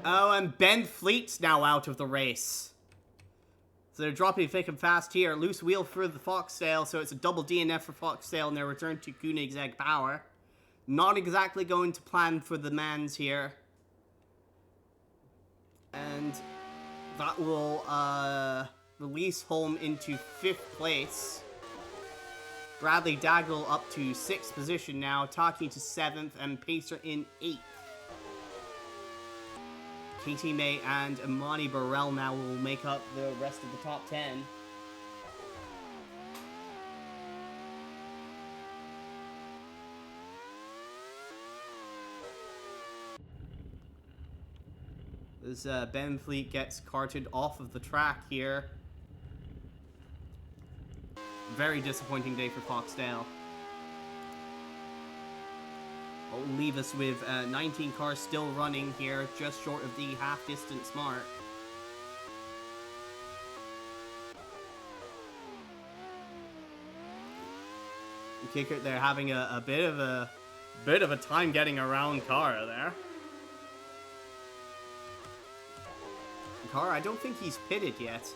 Speaker 1: Oh, and Ben Fleet's now out of the race. So they're dropping thick and fast here. Loose wheel for the Foxtail, so it's a double DNF for Foxtail in their return to Koenigsegg Power. Not exactly going to plan for the Mans here. And that will release Holm into 5th place. Bradley Dagnall up to 6th position now. Taki to 7th, and Pacer in 8th. Katie May and Imani Burrell now will make up the rest of the top 10. As Ben Fleet gets carted off of the track here. Very disappointing day for Foxdale. Will leave us with 19 cars still running here, just short of the half-distance mark. Kickert there having a bit of a time getting around Kara there. Kara, I don't think he's pitted yet.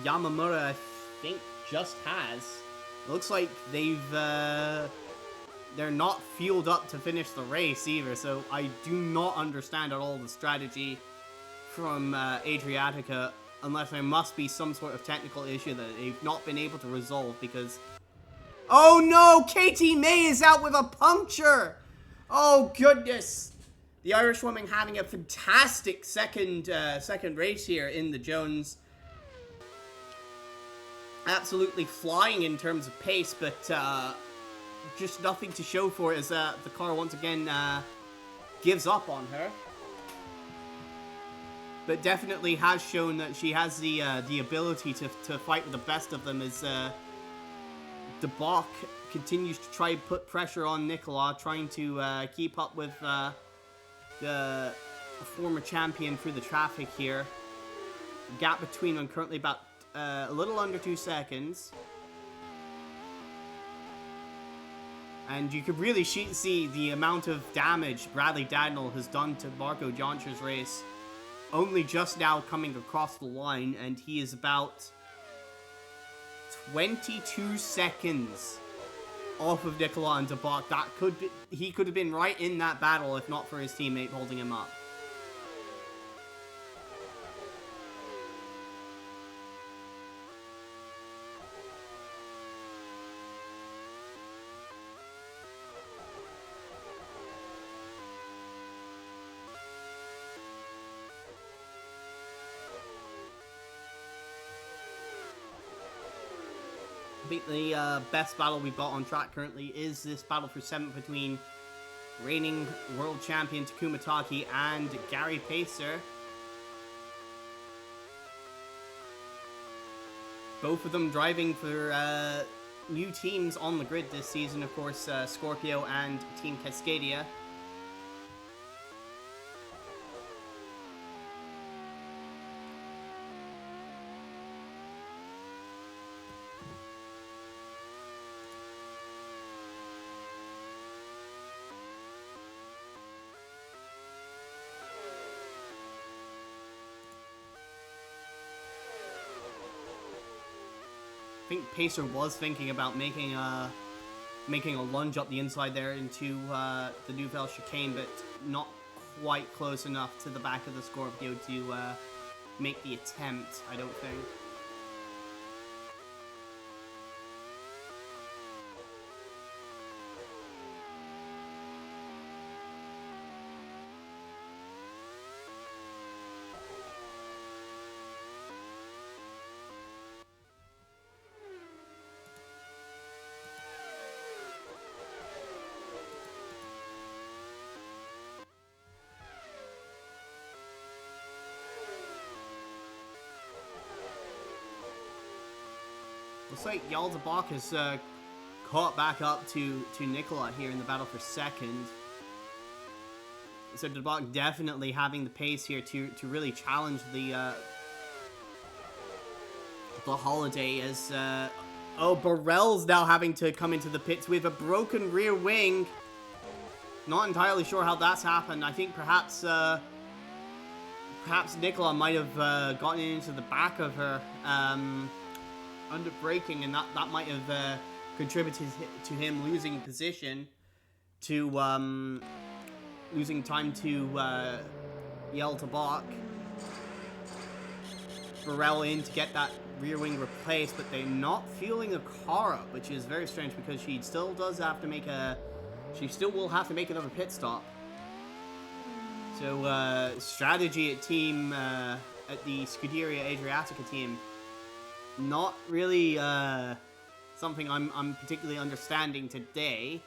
Speaker 1: Yamamura, I think, just has. It looks like they're not fueled up to finish the race either, so I do not understand at all the strategy from Adriatica, unless there must be some sort of technical issue that they've not been able to resolve, because... Oh no! Katie May is out with a puncture! Oh goodness! The Irish woman having a fantastic second race here in the Jones. Absolutely flying in terms of pace, but just nothing to show for it as the car once again gives up on her. But definitely has shown that she has the ability to fight with the best of them as De Bock continues to try and put pressure on Nicolas, trying to keep up with the former champion through the traffic here. The gap between them currently about a little under 2 seconds. And you could really see the amount of damage Bradley Dagnall has done to Marco Joncher's race. Only just now coming across the line, and he is about 22 seconds off of Nicolas and De Bock. He could have been right in that battle if not for his teammate holding him up. I think the best battle we've got on track currently is this battle for 7th between reigning world champion Takuma Taki and Gary Pacer. Both of them driving for new teams on the grid this season, of course, Scorpio and Team Cascadia. I think Pacer was thinking about making a lunge up the inside there into the Nouvelle chicane, but not quite close enough to the back of the Scorpio to make the attempt, I don't think. Looks like Yael de Bock has caught back up to Nicolas here in the battle for 2nd. So De Bock definitely having the pace here to really challenge the holiday as Burrell's now having to come into the pits with a broken rear wing. Not entirely sure how that's happened. I think perhaps Nicolas might have gotten into the back of her under braking, and that might have contributed to him losing position, to losing time to Yael de Bock. Burrell in to get that rear wing replaced, but they're not fueling a car up, which is very strange because she still will have to make another pit stop. So strategy at the Scuderia Adriatica team, not really something I'm particularly understanding today.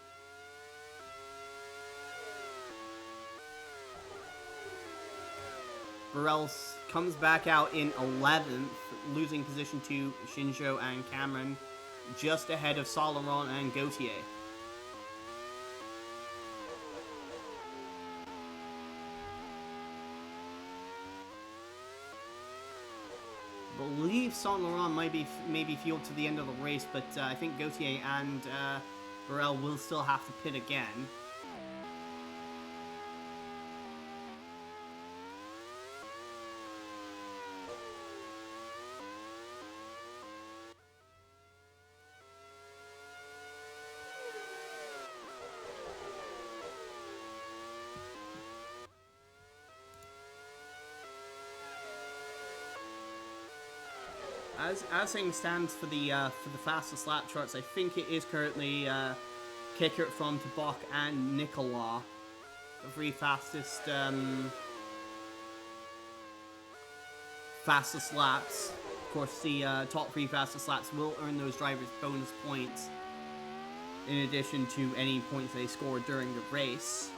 Speaker 1: Burrell comes back out in 11th, losing position to Shinjo and Cameron, just ahead of Solaron and Gautier. I believe Saint Laurent might be maybe fueled to the end of the race, but I think Gautier and Burrell will still have to pit again. As things stands for the fastest lap charts, I think it is currently Kickert from De Bock and Nicolas, the three fastest laps. Of course, the top three fastest laps will earn those drivers bonus points, in addition to any points they score during the race.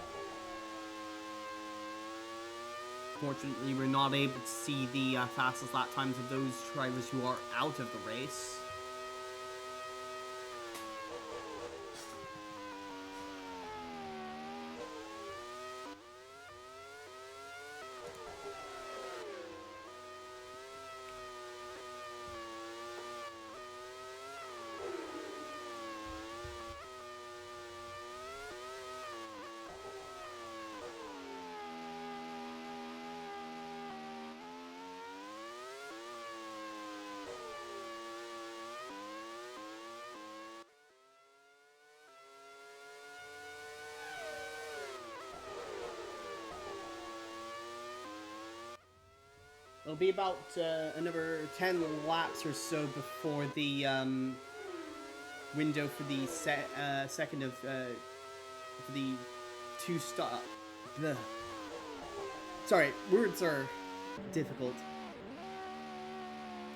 Speaker 1: Fortunately, we're not able to see the fastest lap times of those drivers who are out of the race. It'll be about another 10 laps or so before the window for the second of for the two stop. Sorry, words are difficult.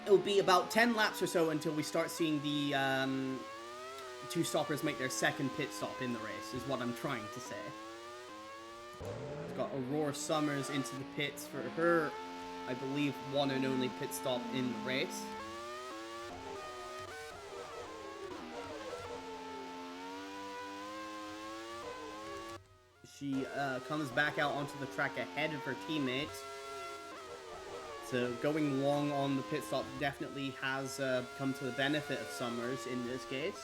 Speaker 1: It'll be about 10 laps or so until we start seeing the two stoppers make their second pit stop in the race, is what I'm trying to say. We've got Aurora Summers into the pits for her, I believe, one and only pit stop in the race. She comes back out onto the track ahead of her teammates. So going long on the pit stop definitely has come to the benefit of Summers in this case.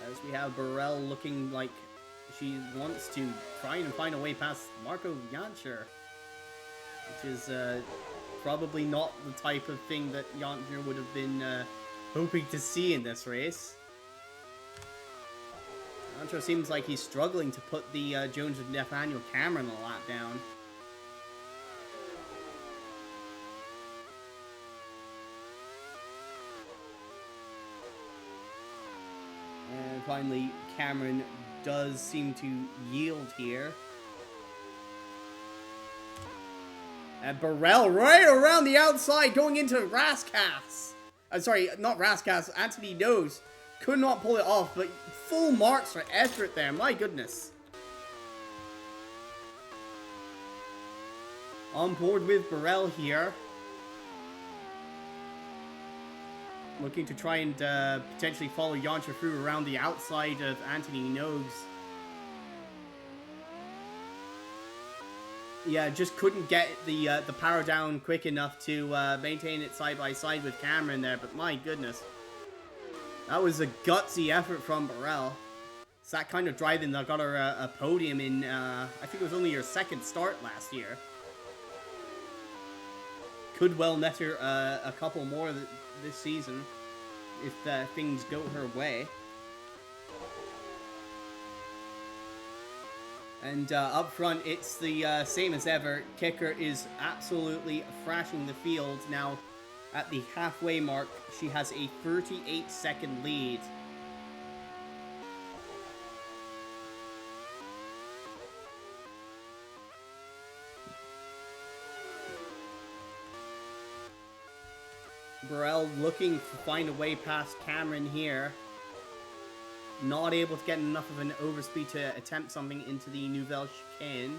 Speaker 1: As we have Burrell looking like she wants to try and find a way past Marco Jantscher, which is probably not the type of thing that Jantscher would have been hoping to see in this race. Jantscher seems like he's struggling to put the Jones and Nathaniel Cameron a lap down. And finally, Cameron does seem to yield here. And Burrell right around the outside going into Rascasse. Sorry, not Rascasse, Anthony Nose. Could not pull it off, but full marks for effort there, my goodness. On board with Burrell here. Looking to try and potentially follow Jantscher through around the outside of Anthony Nogues. Yeah, just couldn't get the power down quick enough to maintain it side by side with Cameron there, but my goodness. That was a gutsy effort from Burrell. It's that kind of driving that got her a podium in, I think it was only her second start last year. Could well net her a couple more this season if things go her way. And up front, it's the same as ever. Kickert is absolutely thrashing the field. Now, at the halfway mark, she has a 38-second lead. Burrell looking to find a way past Cameron here. Not able to get enough of an overspeed to attempt something into the Nouvelle Chicane.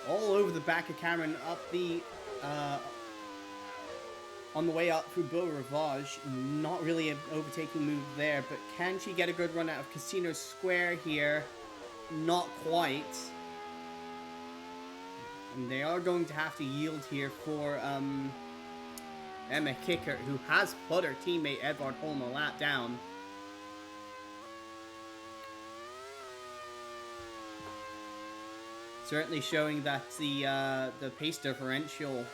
Speaker 1: All over the back of Cameron, up the, on the way up through Beau Rivage. Not really an overtaking move there, but can she get a good run out of Casino Square here? Not quite. And they are going to have to yield here for, Emma Kickert, who has put her teammate Edvard Holm a lap down. Certainly showing that the pace differential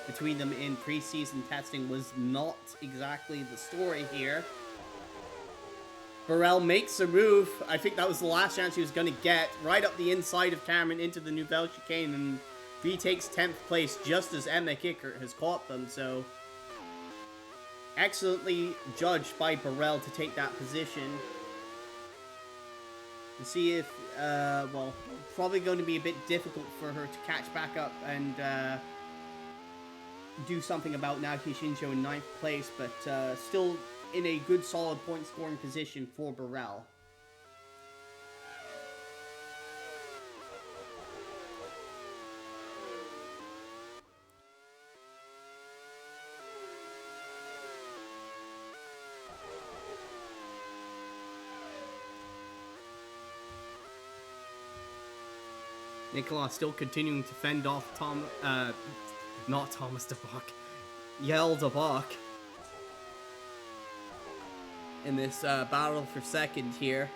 Speaker 1: between them in preseason testing was not exactly the story here. Burrell makes a move. I think that was the last chance he was going to get. Right up the inside of Cameron into the Nouvelle Chicane, and he takes 10th place just as Emma Kickert has caught them, so excellently judged by Burrell to take that position. To see if, well, probably going to be a bit difficult for her to catch back up and do something about Naoki Shinjo in 9th place, but still in a good solid point scoring position for Burrell. Nicolas still continuing to fend off not Thomas de Bock, Yael de Bock in this battle for second here.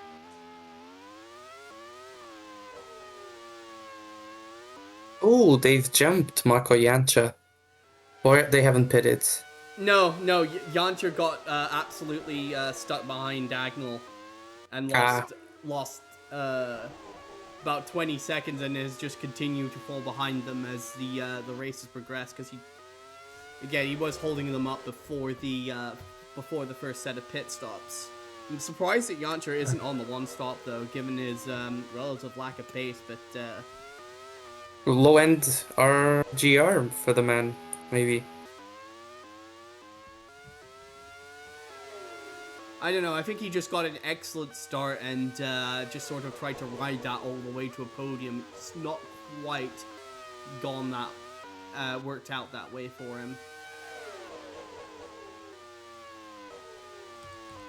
Speaker 2: Oh, they've jumped Marco Jancha. Or they haven't pitted.
Speaker 1: No, Jancher got absolutely stuck behind Dagnall and lost about 20 seconds and has just continued to fall behind them as the race has progressed, because he was holding them up before the first set of pit stops. I'm surprised that Jancher isn't on the one stop though, given his relative lack of pace, but
Speaker 2: Low end RGR for the man, maybe.
Speaker 1: I don't know, I think he just got an excellent start and just sort of tried to ride that all the way to a podium. It's not quite gone that, worked out that way for him.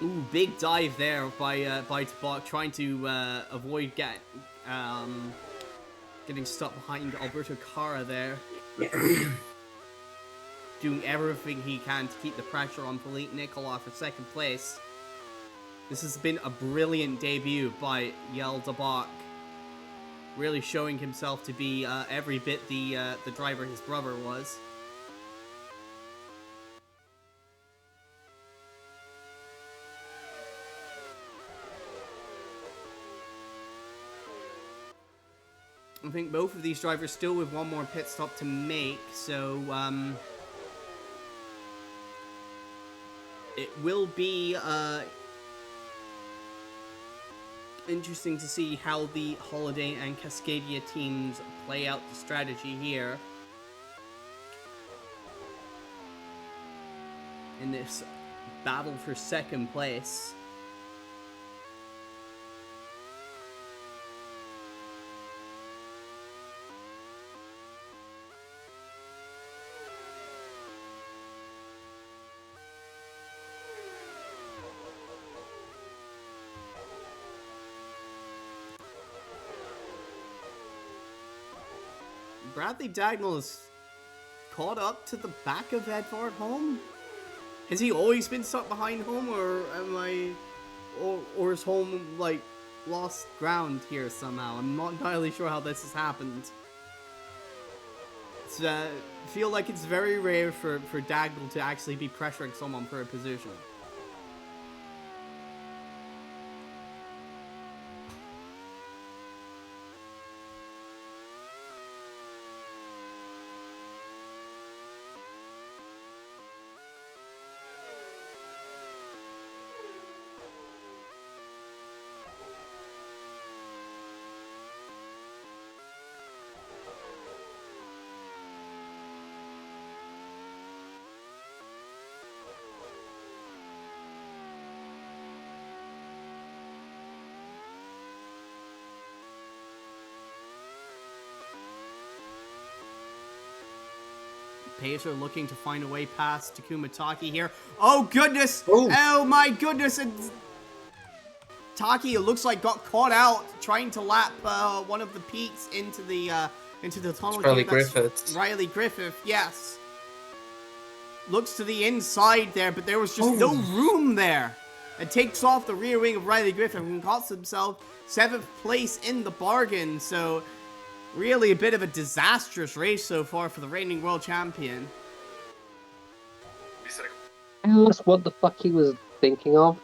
Speaker 1: Ooh, big dive there by De Bock, trying to avoid getting stuck behind Alberto Cara there. Doing everything he can to keep the pressure on Phillippe Nicolas for second place. This has been a brilliant debut by Yael de Bock, really showing himself to be every bit the driver his brother was. I think both of these drivers still with one more pit stop to make, so it will be interesting to see how the Holiday and Cascadia teams play out the strategy here in this battle for second place. Bradley Dagnall is caught up to the back of Edvard Holm? Has he always been stuck behind Holm, or or is Holm, like, lost ground here somehow? I'm not entirely sure how this has happened. feel like it's very rare for Dagnall to actually be pressuring someone for a position. Pacer looking to find a way past Takuma Taki here. Oh goodness! Oh my goodness! And Taki, it looks like, got caught out trying to lap one of the peaks into the tunnel.
Speaker 2: It's Riley Griffith.
Speaker 1: Riley Griffith, yes. Looks to the inside there, but there was just no room there. And takes off the rear wing of Riley Griffith and costs himself 7th place in the bargain. So really a bit of a disastrous race so far for the reigning world champion.
Speaker 3: That's what the fuck he was thinking of.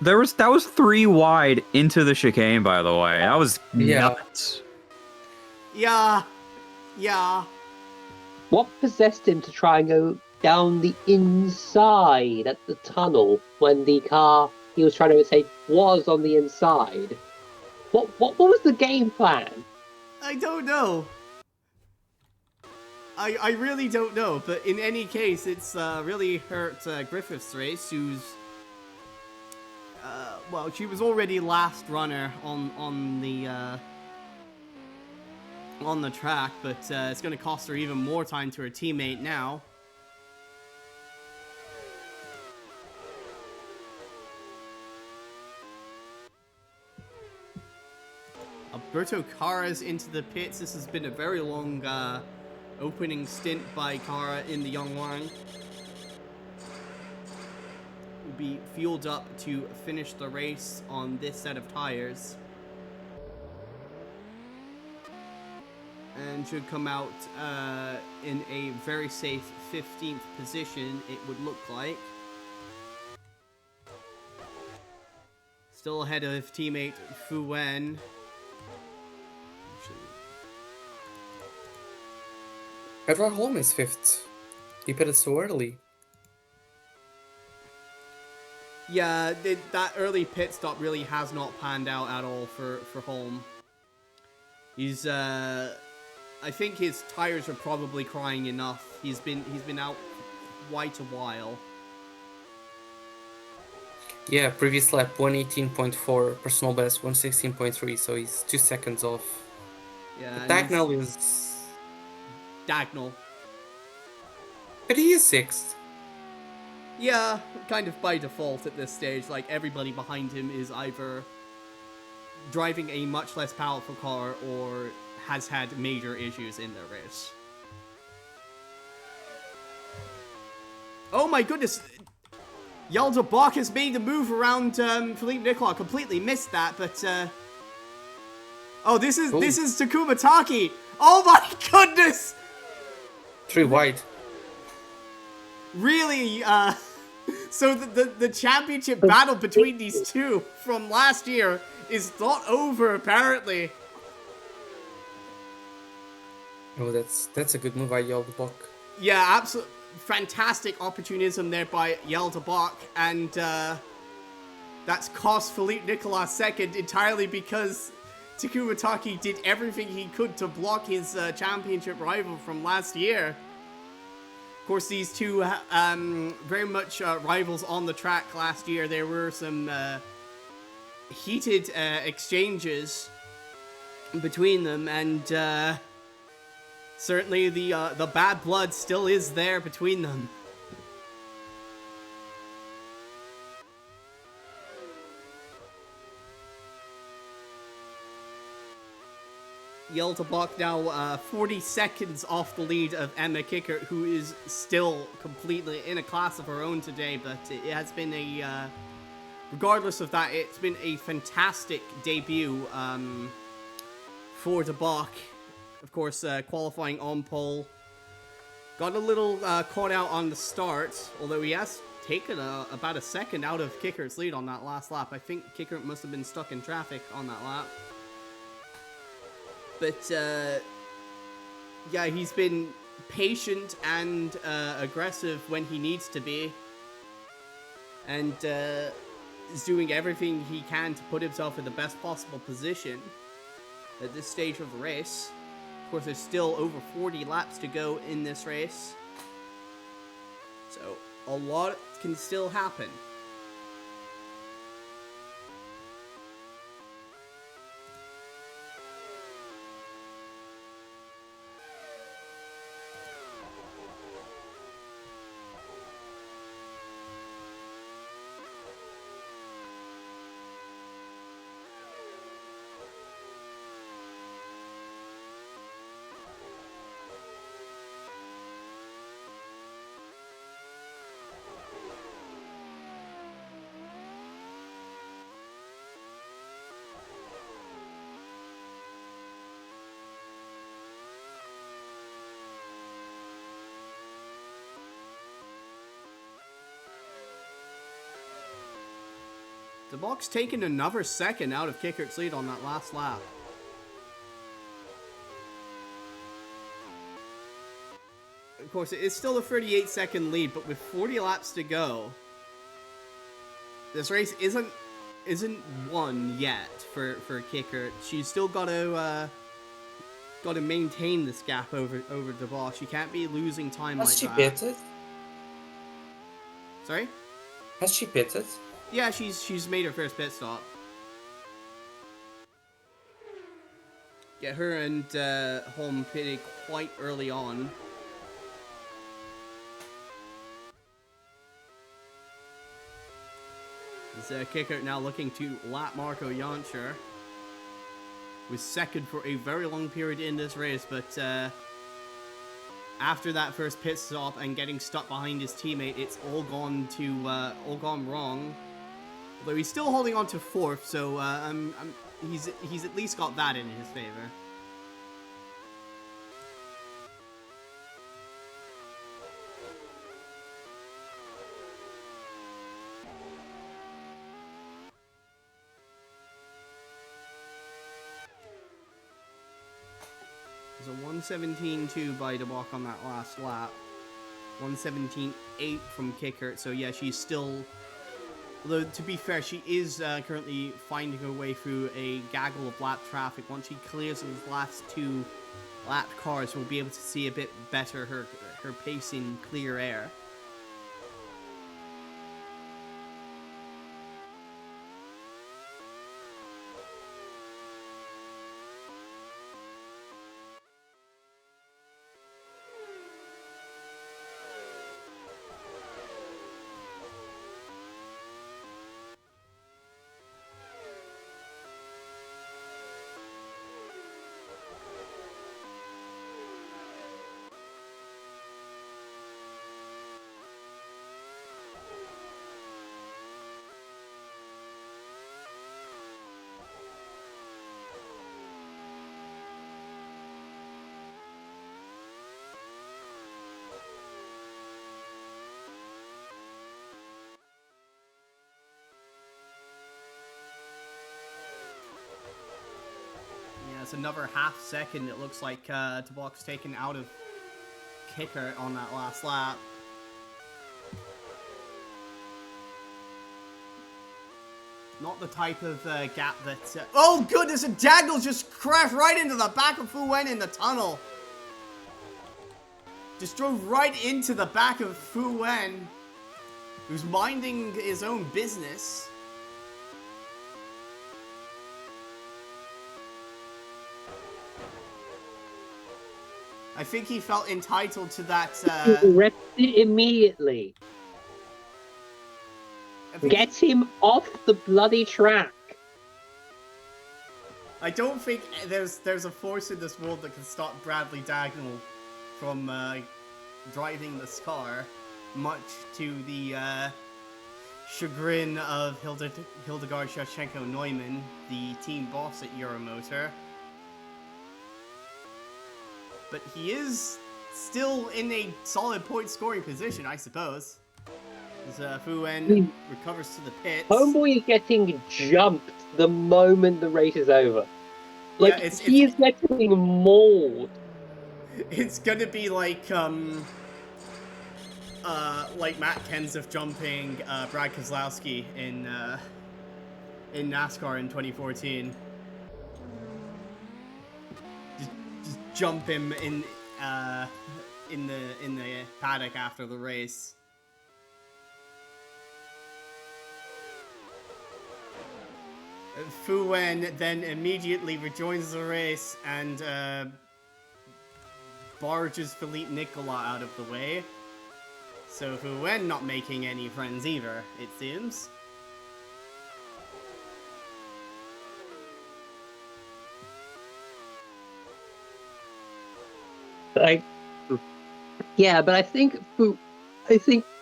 Speaker 4: That was 3 wide into the chicane, by the way. That was nuts.
Speaker 1: Yeah.
Speaker 3: What possessed him to try and go down the inside at the tunnel when the car he was trying to overtake was on the inside? What was the game plan?
Speaker 1: I don't know. I really don't know, but in any case, it's really hurt Griffith's race, who's well, she was already last runner on the track, but it's going to cost her even more time to her teammate now. Alberto Cara's into the pits. This has been a very long opening stint by Cara in the Young Wang. Will be fueled up to finish the race on this set of tires. And should come out in a very safe 15th position, it would look like. Still ahead of teammate Fu Wen.
Speaker 2: Edvard Holm is 5th. He pitted so early.
Speaker 1: Yeah, that early pit stop really has not panned out at all for Holm. He's I think his tires are probably crying enough. He's been out quite a while.
Speaker 2: Yeah, previous lap 118.4, personal best 116.3, so he's 2 seconds off.
Speaker 1: Yeah,
Speaker 2: Dagnall is...
Speaker 1: Dagnall.
Speaker 2: But he is 6th.
Speaker 1: Yeah, kind of by default at this stage. Like, everybody behind him is either driving a much less powerful car or has had major issues in their race. Oh my goodness! Yael de Bock has made the move around Phillippe Nicolas. Completely missed that, but oh, this is Takuma Taki. Oh my goodness!
Speaker 2: 3 wide.
Speaker 1: Really, so the championship battle between these two from last year is not over, apparently.
Speaker 2: Oh, that's a good move by Yael de Bock.
Speaker 1: Yeah, absolutely. Fantastic opportunism there by Yael de Bock, and that's cost Phillippe Nicolas second entirely because Takuma Taki did everything he could to block his championship rival from last year. Of course, these two very much rivals on the track last year. There were some heated exchanges between them, and certainly the bad blood still is there between them. Yael de Bock now 40 seconds off the lead of Emma Kickert, who is still completely in a class of her own today, but it has been a, regardless of that, it's been a fantastic debut for de Bock. of course, qualifying on pole. Got a little caught out on the start, although he has taken about a second out of Kickert's lead on that last lap. I think Kickert must have been stuck in traffic on that lap. But, yeah, he's been patient and aggressive when he needs to be. And is doing everything he can to put himself in the best possible position at this stage of the race. Of course, there's still over 40 laps to go in this race. So, a lot can still happen. De Bock's taken another second out of Kickert's lead on that last lap. Of course, it is still a 38-second lead, but with 40 laps to go, this race isn't won yet for Kickert. She's still got to maintain this gap over De Bock. She can't be losing time like that.
Speaker 2: Has she pitted?
Speaker 1: Sorry?
Speaker 2: Has she pitted?
Speaker 1: Yeah, she's made her first pit stop. Yeah, her and Holm pitted quite early on. This Kickert now looking to lap Marco Jantscher. Was second for a very long period in this race, but after that first pit stop and getting stuck behind his teammate, it's all gone wrong. Although he's still holding on to fourth, so he's at least got that in his favor. There's a 1:17.2 by De Bock on that last lap. 1:17.8 from Kickert, so yeah, she's still... Although, to be fair, she is currently finding her way through a gaggle of lap traffic. Once she clears those last two lap cars, we'll be able to see a bit better her pace in clear air. It's another half second, it looks like, De Bock's taken out of Kickert on that last lap. Not the type of gap that... oh goodness, and Daniels just crashed right into the back of Fu Wen in the tunnel. Just drove right into the back of Fu Wen, who's minding his own business. I think he felt entitled to that.
Speaker 3: Arrest it immediately. Get him off the bloody track.
Speaker 1: I don't think there's a force in this world that can stop Bradley Dagnall from driving this car, much to the chagrin of Hildegard Shevchenko Neumann, the team boss at Euromotor. but he is still in a solid point-scoring position, I suppose. As Fu Wen recovers to the pits.
Speaker 3: Homeboy is getting jumped the moment the race is over. Like,
Speaker 1: Yeah,
Speaker 3: he is getting mauled.
Speaker 1: It's gonna be like Matt Kenseth jumping Brad Keselowski in NASCAR in 2014. Just jump him in the paddock after the race. Fu Wen then immediately rejoins the race and barges Phillippe Nicolas out of the way. So Fu Wen not making any friends either, it seems.
Speaker 3: Yeah, but I think Fu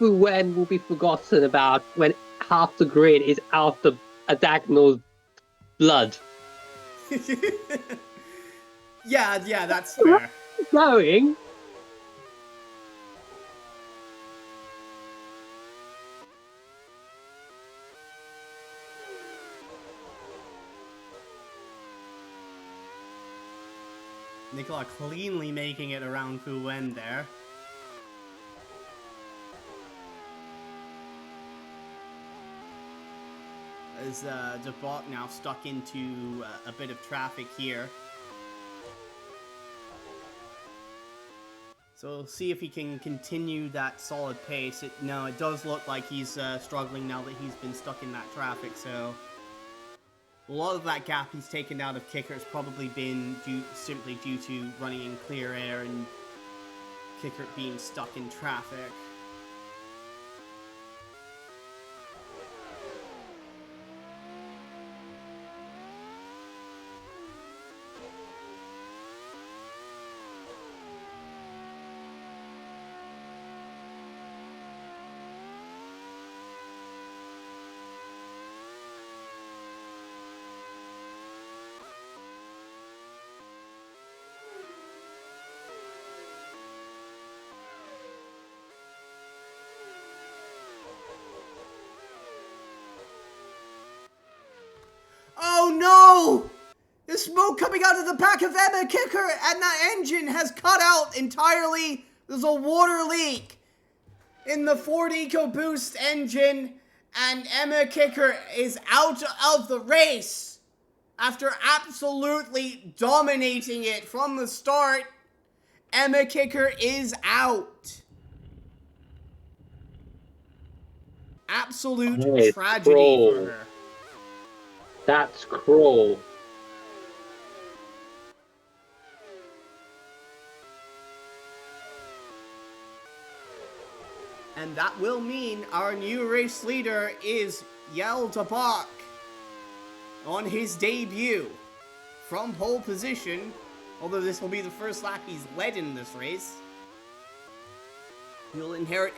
Speaker 3: Wen will be forgotten about when half the grid is out the diagonal blood.
Speaker 1: yeah, that's fair.
Speaker 3: Going.
Speaker 1: Nicolas cleanly making it around Fu Wen there. As De Bock now stuck into a bit of traffic here. So we'll see if he can continue that solid pace. No, it does look like he's struggling now that he's been stuck in that traffic, so... A lot of that gap he's taken out of Kickert has probably been simply due to running in clear air and Kickert being stuck in traffic. Oh no! There's smoke coming out of the back of Emma Kickert, and that engine has cut out entirely. There's a water leak in the Ford EcoBoost engine, and Emma Kickert is out of the race after absolutely dominating it from the start. Emma Kickert is out. Absolute tragedy for her.
Speaker 3: That's cruel.
Speaker 1: And that will mean our new race leader is Yael de Bock on his debut from pole position, although this will be the first lap he's led in this race. He'll inherit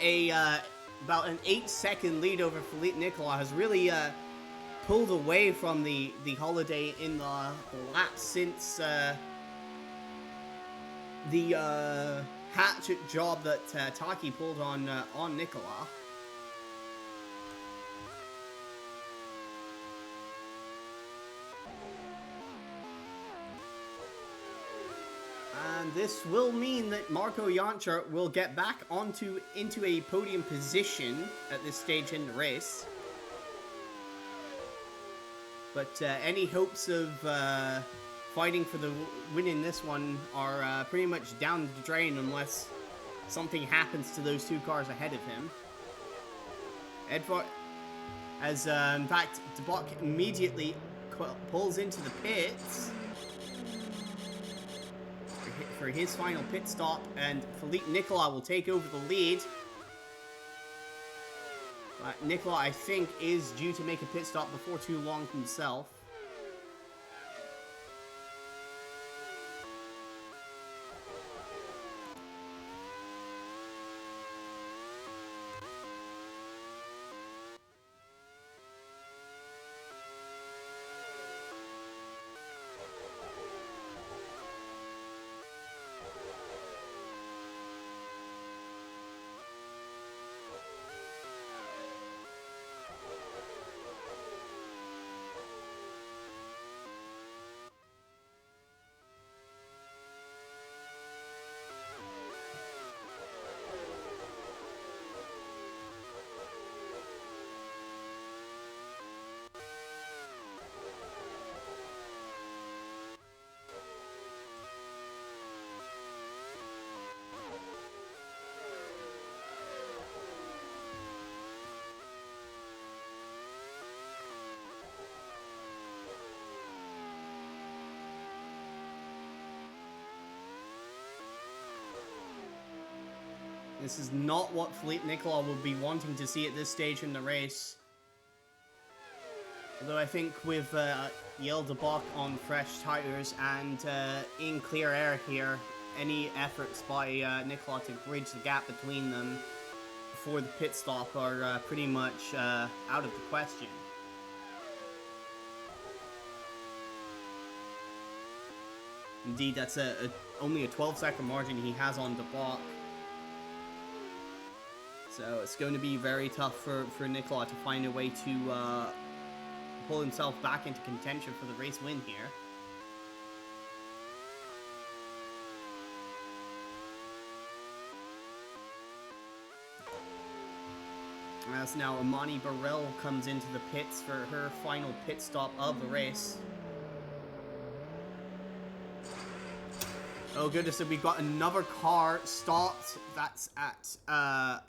Speaker 1: about an 8-second lead over Phillippe Nicolas, has really pulled away from the holiday in the lap since the hatchet job that Taki pulled on Nicolas. And this will mean that Marco Jančar will get back into a podium position at this stage in the race. But any hopes of fighting for the win in this one are pretty much down the drain unless something happens to those two cars ahead of him. Edvard, as in fact, De Bock immediately pulls into the pits for his final pit stop, and Phillippe Nicolas will take over the lead. Nicolas, I think, is due to make a pit stop before too long himself. This is not what Phillippe Nicolas would be wanting to see at this stage in the race. Although I think with Yael de Bock on fresh tires and in clear air here, any efforts by Nicolas to bridge the gap between them before the pit stop are pretty much out of the question. Indeed, that's only a 12-second margin he has on de Bock. So it's going to be very tough for Nicolas to find a way to pull himself back into contention for the race win here. As now Amani Burrell comes into the pits for her final pit stop of the race. Oh goodness, so we've got another car stopped. That's at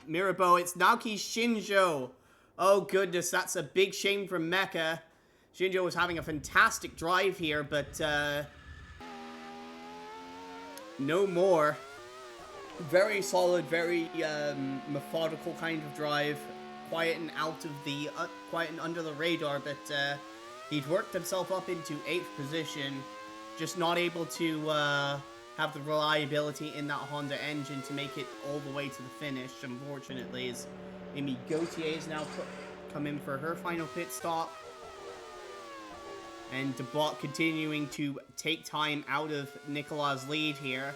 Speaker 1: Mirabeau. It's Naoki Shinjo. Oh goodness, that's a big shame for Mecha. Shinjo was having a fantastic drive here, but no more. Very solid, very methodical kind of drive. Quiet and out of the, quiet and under the radar, but he'd worked himself up into 8th position. Just not able to have the reliability in that Honda engine to make it all the way to the finish, unfortunately, as Amy Gauthier has now come in for her final pit stop. And de Bock continuing to take time out of Nicolas' lead here.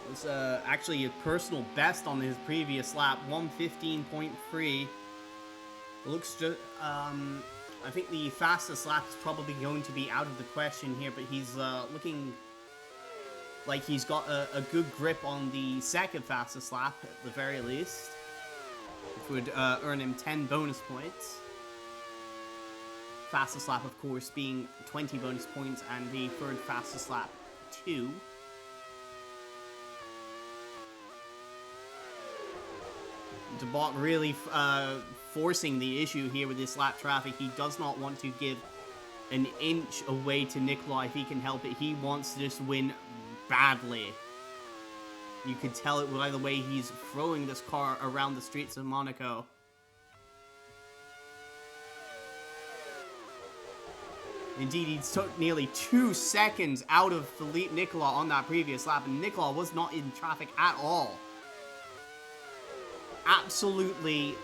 Speaker 1: It was actually a personal best on his previous lap, 1:15.3. Looks just, I think the fastest lap is probably going to be out of the question here, but he's looking like he's got a good grip on the second fastest lap at the very least, which would earn him 10 bonus points. Fastest lap, of course, being 20 bonus points, and the third fastest lap, 2. De Bock really forcing the issue here with this lap traffic. He does not want to give an inch away to Nicolas if he can help it. He wants to just win badly. You could tell it by the way he's throwing this car around the streets of Monaco. Indeed, he took nearly 2 seconds out of Phillippe Nicolas on that previous lap, and Nicolas was not in traffic at all. Absolutely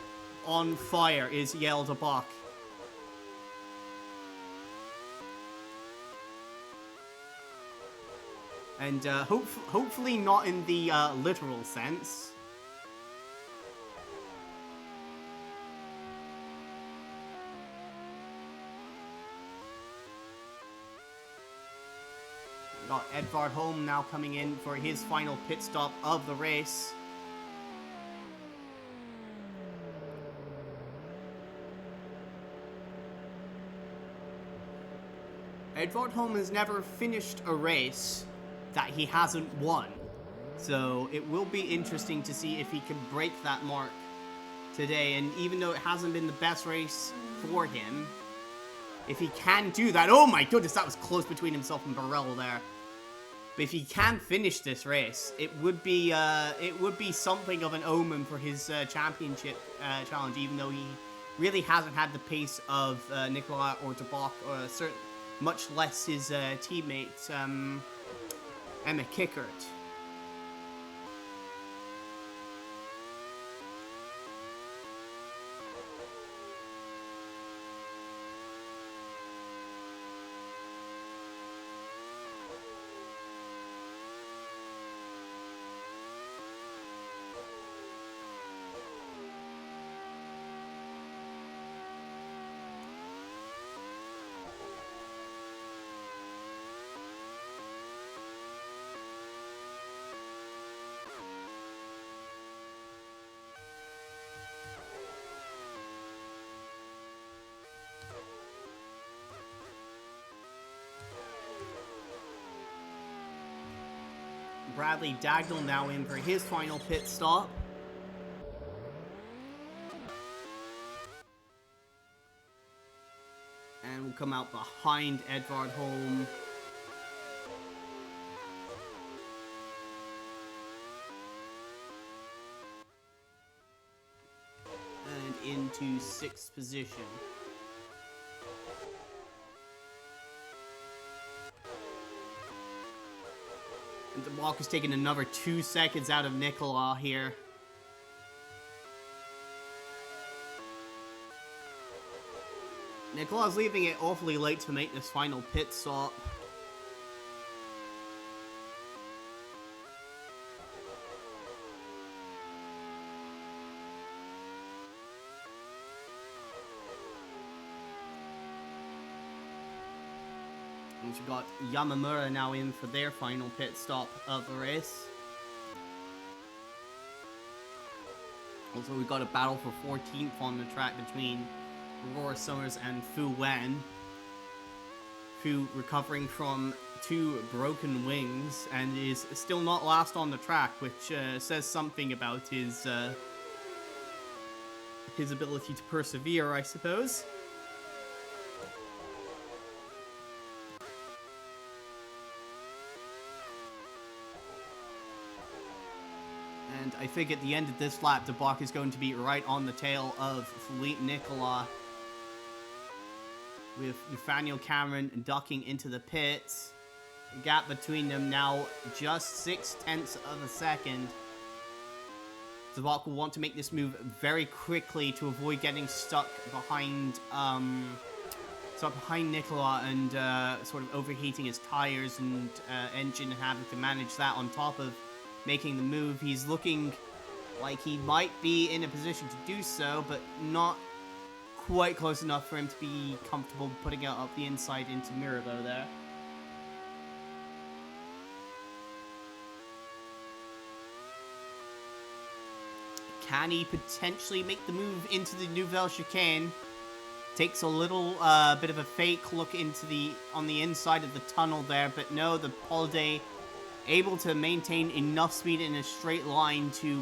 Speaker 1: on fire is Yael de Bock. And hopefully not in the literal sense. We've got Edvard Holm now coming in for his final pit stop of the race. Edvard Holm has never finished a race that he hasn't won. So it will be interesting to see if he can break that mark today. And even though it hasn't been the best race for him, if he can do that, oh my goodness, that was close between himself and Burrell there. But if he can finish this race, it would be something of an omen for his championship challenge, even though he really hasn't had the pace of Nicolas or de Bock, or much less his teammate, Emma Kickert. Bradley Dagnall now in for his final pit stop. And will come out behind Edvard Holm. And into 6th position. And De Bock is taking another 2 seconds out of Nicolas here. Nicolas leaving it awfully late to make this final pit stop. And we've got Yamamura now in for their final pit stop of the race. Also, we've got a battle for 14th on the track between Aurora Summers and Fu Wen. Fu recovering from 2 broken wings and is still not last on the track, which says something about his ability to persevere, I suppose. And I think at the end of this lap, De Bock is going to be right on the tail of Phillippe Nicolas, with Nathaniel Cameron ducking into the pits. The gap between them now just 0.6 of a second. De Bock will want to make this move very quickly to avoid getting stuck behind Nicolas and sort of overheating his tires and engine, and having to manage that on top of making the move. He's looking like he might be in a position to do so, but not quite close enough for him to be comfortable putting it up the inside into Mirabeau there. Can he potentially make the move into the Nouvelle Chicane? Takes a little bit of a fake look on the inside of the tunnel there, but no, the Polde able to maintain enough speed in a straight line to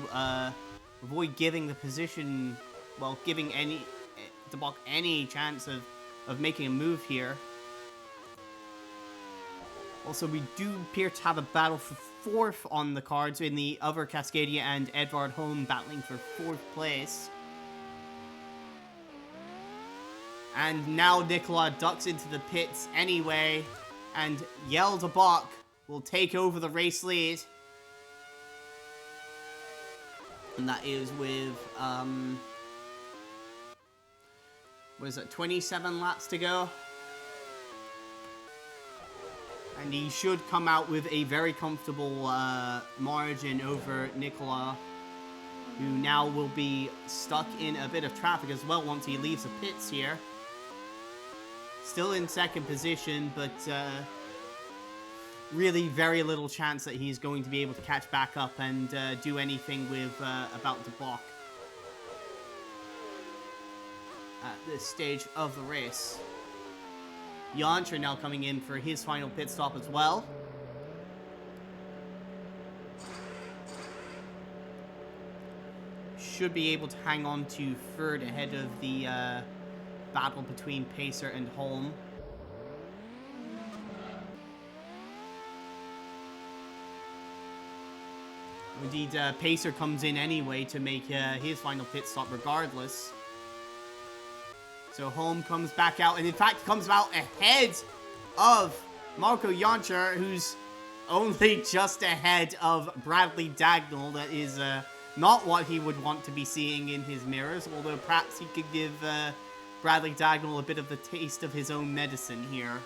Speaker 1: avoid giving the position, well, giving De Bock any chance of making a move here. Also, we do appear to have a battle for 4th on the cards in the other Cascadia and Edvard Holm battling for 4th place. And now Nicolas ducks into the pits anyway, and Yael de Bock will take over the race lead. And that is with, what is it, 27 laps to go? And he should come out with a very comfortable margin over Nicolas, who now will be stuck in a bit of traffic as well once he leaves the pits here. Still in 2nd position, but really very little chance that he's going to be able to catch back up and do anything with about De Bock at this stage of the race. Jantre now coming in for his final pit stop as well. Should be able to hang on to 3rd ahead of the battle between Pacer and Holm. Indeed, Pacer comes in anyway to make his final pit stop regardless. So Holm comes back out, and in fact comes out ahead of Marco Jantre, who's only just ahead of Bradley Dagnall. That is not what he would want to be seeing in his mirrors, although perhaps he could give Bradley Dagnall a bit of the taste of his own medicine here.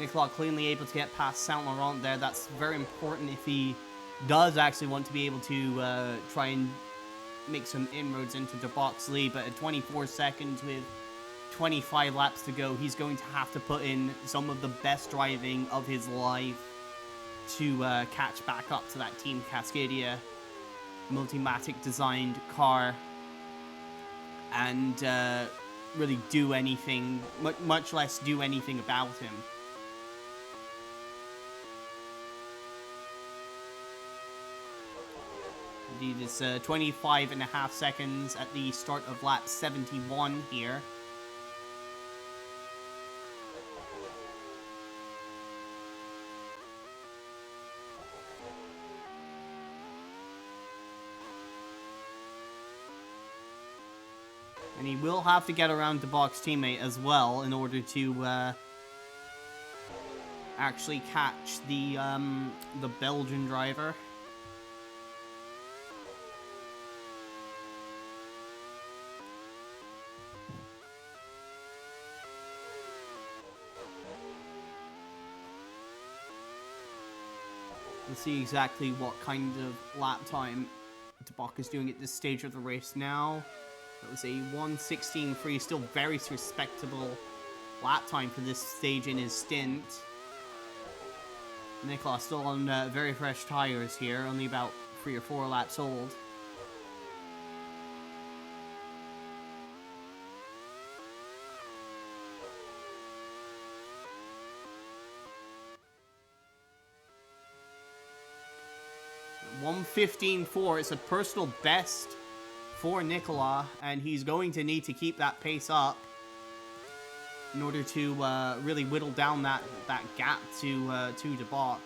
Speaker 1: Nicolas cleanly able to get past Saint Laurent there. That's very important if he does actually want to be able to try and make some inroads into De Bock's lead. But at 24 seconds with 25 laps to go, he's going to have to put in some of the best driving of his life to catch back up to that Team Cascadia Multimatic designed car and really do anything, much less do anything about him. Indeed, it's 25.5 seconds at the start of lap 71 here. And he will have to get around De Bock's teammate as well in order to actually catch the Belgian driver. We'll see exactly what kind of lap time De Bock is doing at this stage of the race now. That was a 1:16.3, still very respectable lap time for this stage in his stint. Nicolas still on very fresh tires here, only about 3 or 4 laps old. .1:15.4, it's a personal best for Nicolas, and he's going to need to keep that pace up in order to really whittle down that gap to De Bock.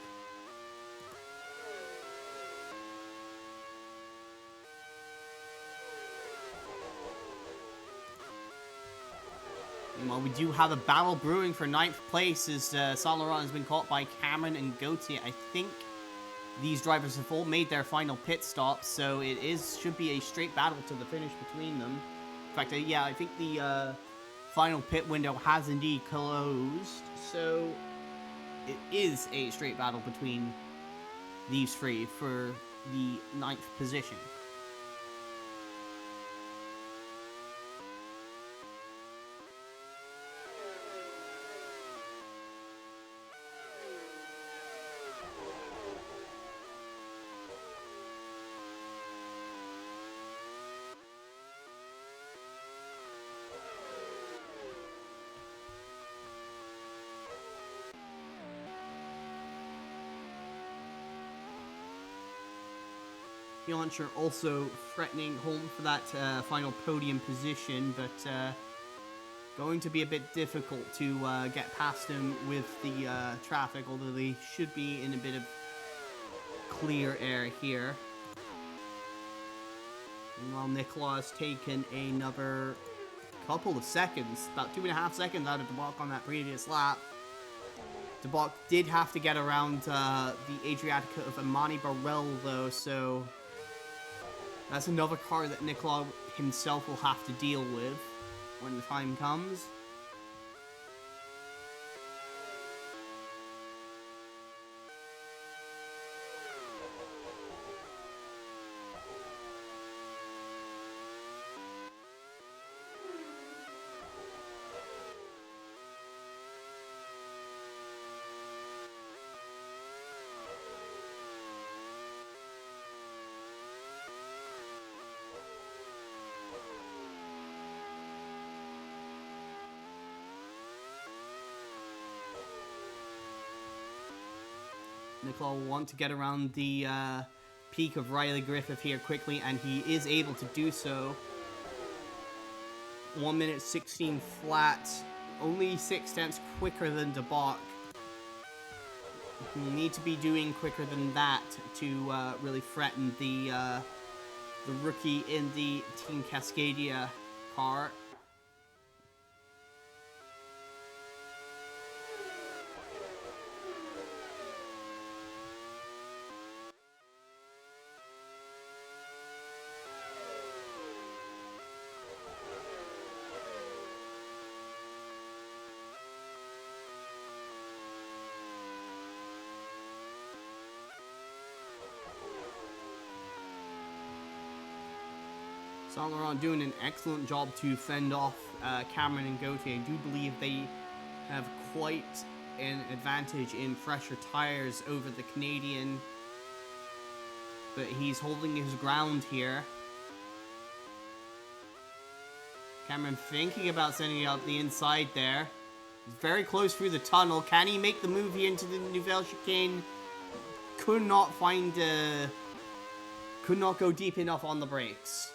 Speaker 1: Meanwhile, we do have a battle brewing for 9th place as Saint Laurent has been caught by Cameron and Gauthier. I think these drivers have all made their final pit stops, so it should be a straight battle to the finish between them. In fact, yeah, I think the final pit window has indeed closed, so it is a straight battle between these three for the 9th position. The launcher also threatening Holm for that final podium position, but going to be a bit difficult to get past him with the traffic, although they should be in a bit of clear air here. Meanwhile, Nicolas has taken another couple of seconds, about 2.5 seconds out of De Bock on that previous lap. De Bock did have to get around the Adriatica of Amani Barrel, though, so that's another car that Nicolas himself will have to deal with when the time comes. Nicolas will want to get around the peak of Riley Griffith here quickly, and he is able to do so. 1 minute 16 flat, only 6 tenths quicker than De Bock. He'll need to be doing quicker than that to really threaten the rookie in the Team Cascadia car. Saint Laurent doing an excellent job to fend off Cameron and Gauthier. I do believe they have quite an advantage in fresher tires over the Canadian, but he's holding his ground here. Cameron thinking about sending it out the inside there. He's very close through the tunnel. Can he make the move here into the Nouvelle Chicane? Could not go deep enough on the brakes.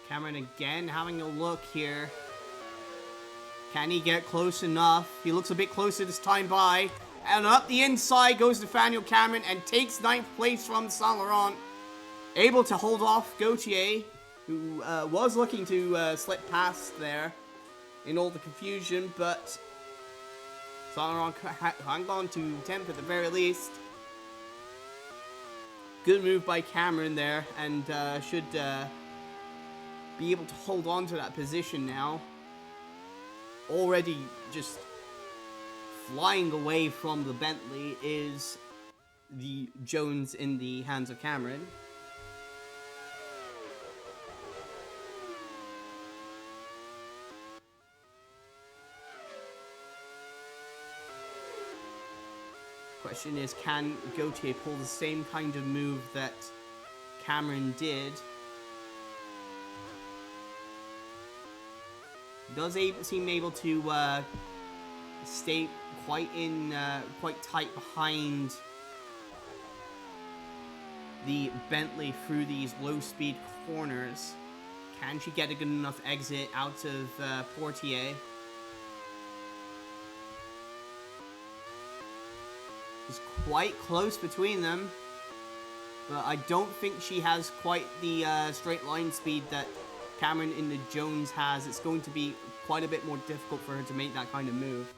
Speaker 1: Cameron again having a look here. Can he get close enough? He looks a bit closer this time by. And up the inside goes Nathaniel Cameron and takes 9th place from Saint Laurent. Able to hold off Gauthier, who was looking to slip past there in all the confusion, but Saint Laurent hung on to 10th at the very least. Good move by Cameron there, and should be able to hold on to that position now. Already just flying away from the Bentley is the Jones in the hands of Cameron. Question is, can Gauthier pull the same kind of move that Cameron did? Does seem able to stay quite tight behind the Bentley through these low-speed corners. Can she get a good enough exit out of Portier? It's quite close between them, but I don't think she has quite the straight line speed that Cameron in the Jones has. It's going to be quite a bit more difficult for her to make that kind of move.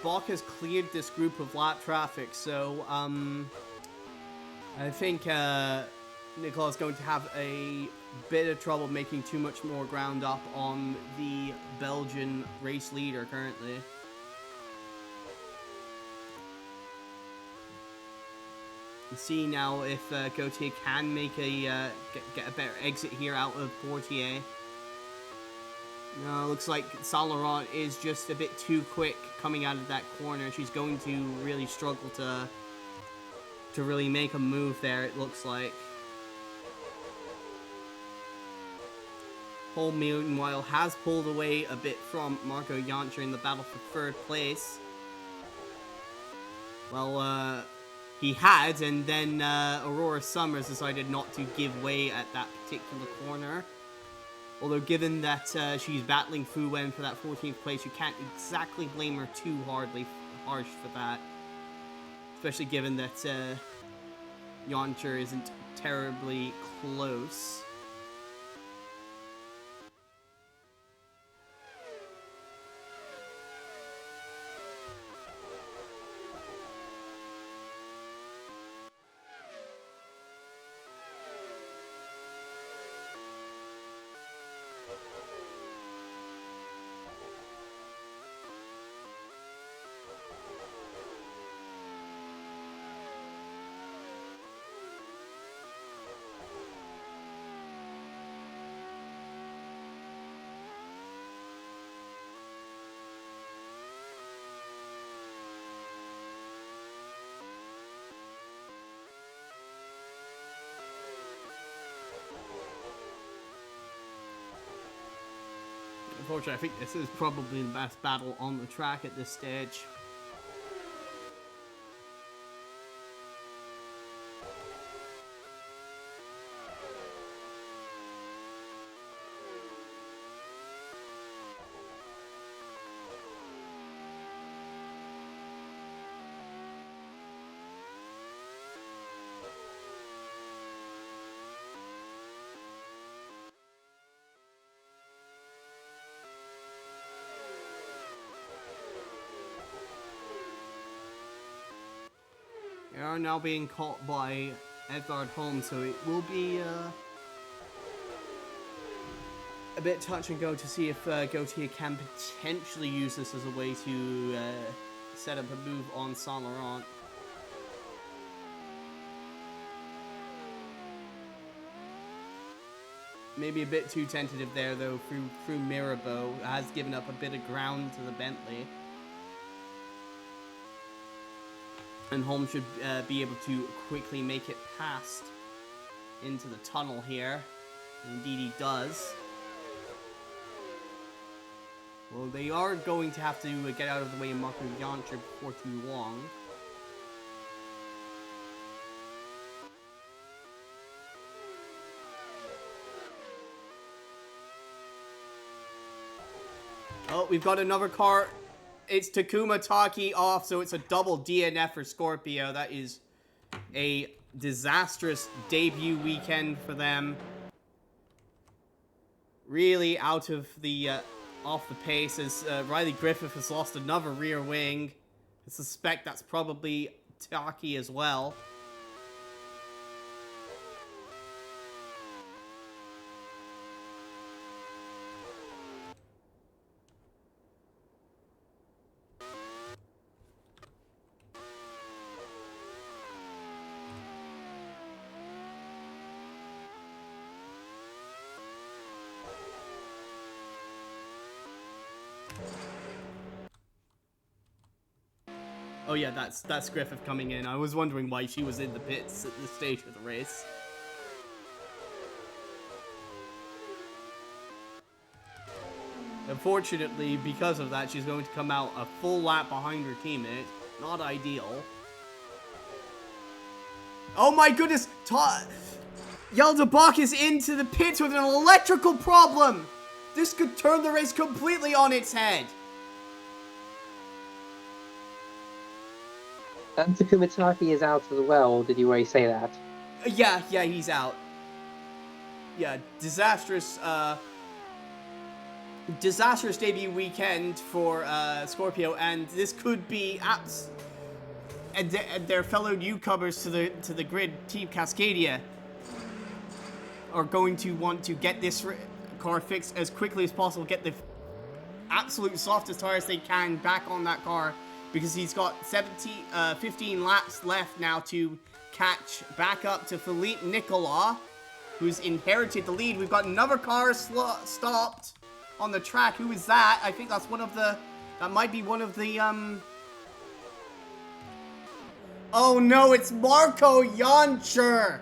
Speaker 1: Bock has cleared this group of lap traffic, so I think Nicolas is going to have a bit of trouble making too much more ground up on the Belgian race leader currently. Let's see now if Gauthier can make a get a better exit here out of Portier. No, looks like Saint Laurent is just a bit too quick coming out of that corner. She's going to really struggle to really make a move there, it looks like. Holm, meanwhile, has pulled away a bit from Marco Jantscher in the battle for 3rd place. Well, he had, and then Aurora Summers decided not to give way at that particular corner. Although given that she's battling Fu Wen for that 14th place, you can't exactly blame her too harsh for that. especially given that Yoncher isn't terribly close. Unfortunately, I think this is probably the best battle on the track at this stage. They are now being caught by Edvard Holm, so it will be a bit touch and go to see if Gautier can potentially use this as a way to set up a move on Saint Laurent. Maybe a bit too tentative there, though, through Mirabeau. Has given up a bit of ground to the Bentley. And Holm should be able to quickly make it past into the tunnel here. Indeed he does. Well, they are going to have to get out of the way of Marco Yoncher before too long. Oh, we've got another car. It's Takuma Taki off, so it's a double DNF for Scorpio. That is a disastrous debut weekend for them. Really out of the off the pace as Riley Griffith has lost another rear wing. I suspect that's probably Taki as well. Oh yeah, that's Griffith coming in. I was wondering why she was in the pits at this stage of the race. Unfortunately, because of that, she's going to come out a full lap behind her teammate. Not ideal. Oh my goodness! Yael de Bock is into the pits with an electrical problem! This could turn the race completely on its head.
Speaker 3: And Takuma Taki is out as well, did you already say that?
Speaker 1: Yeah, he's out. Yeah, disastrous debut weekend for Scorpio, and this could be and their fellow newcomers to the grid, Team Cascadia, are going to want to get this car fixed as quickly as possible, get the absolute softest tires they can back on that car, because he's got 15 laps left now to catch back up to Phillippe Nicolas, who's inherited the lead. We've got another car stopped on the track. Who is that? I think that's that might be one of the, Oh no, it's Marco Yoncher!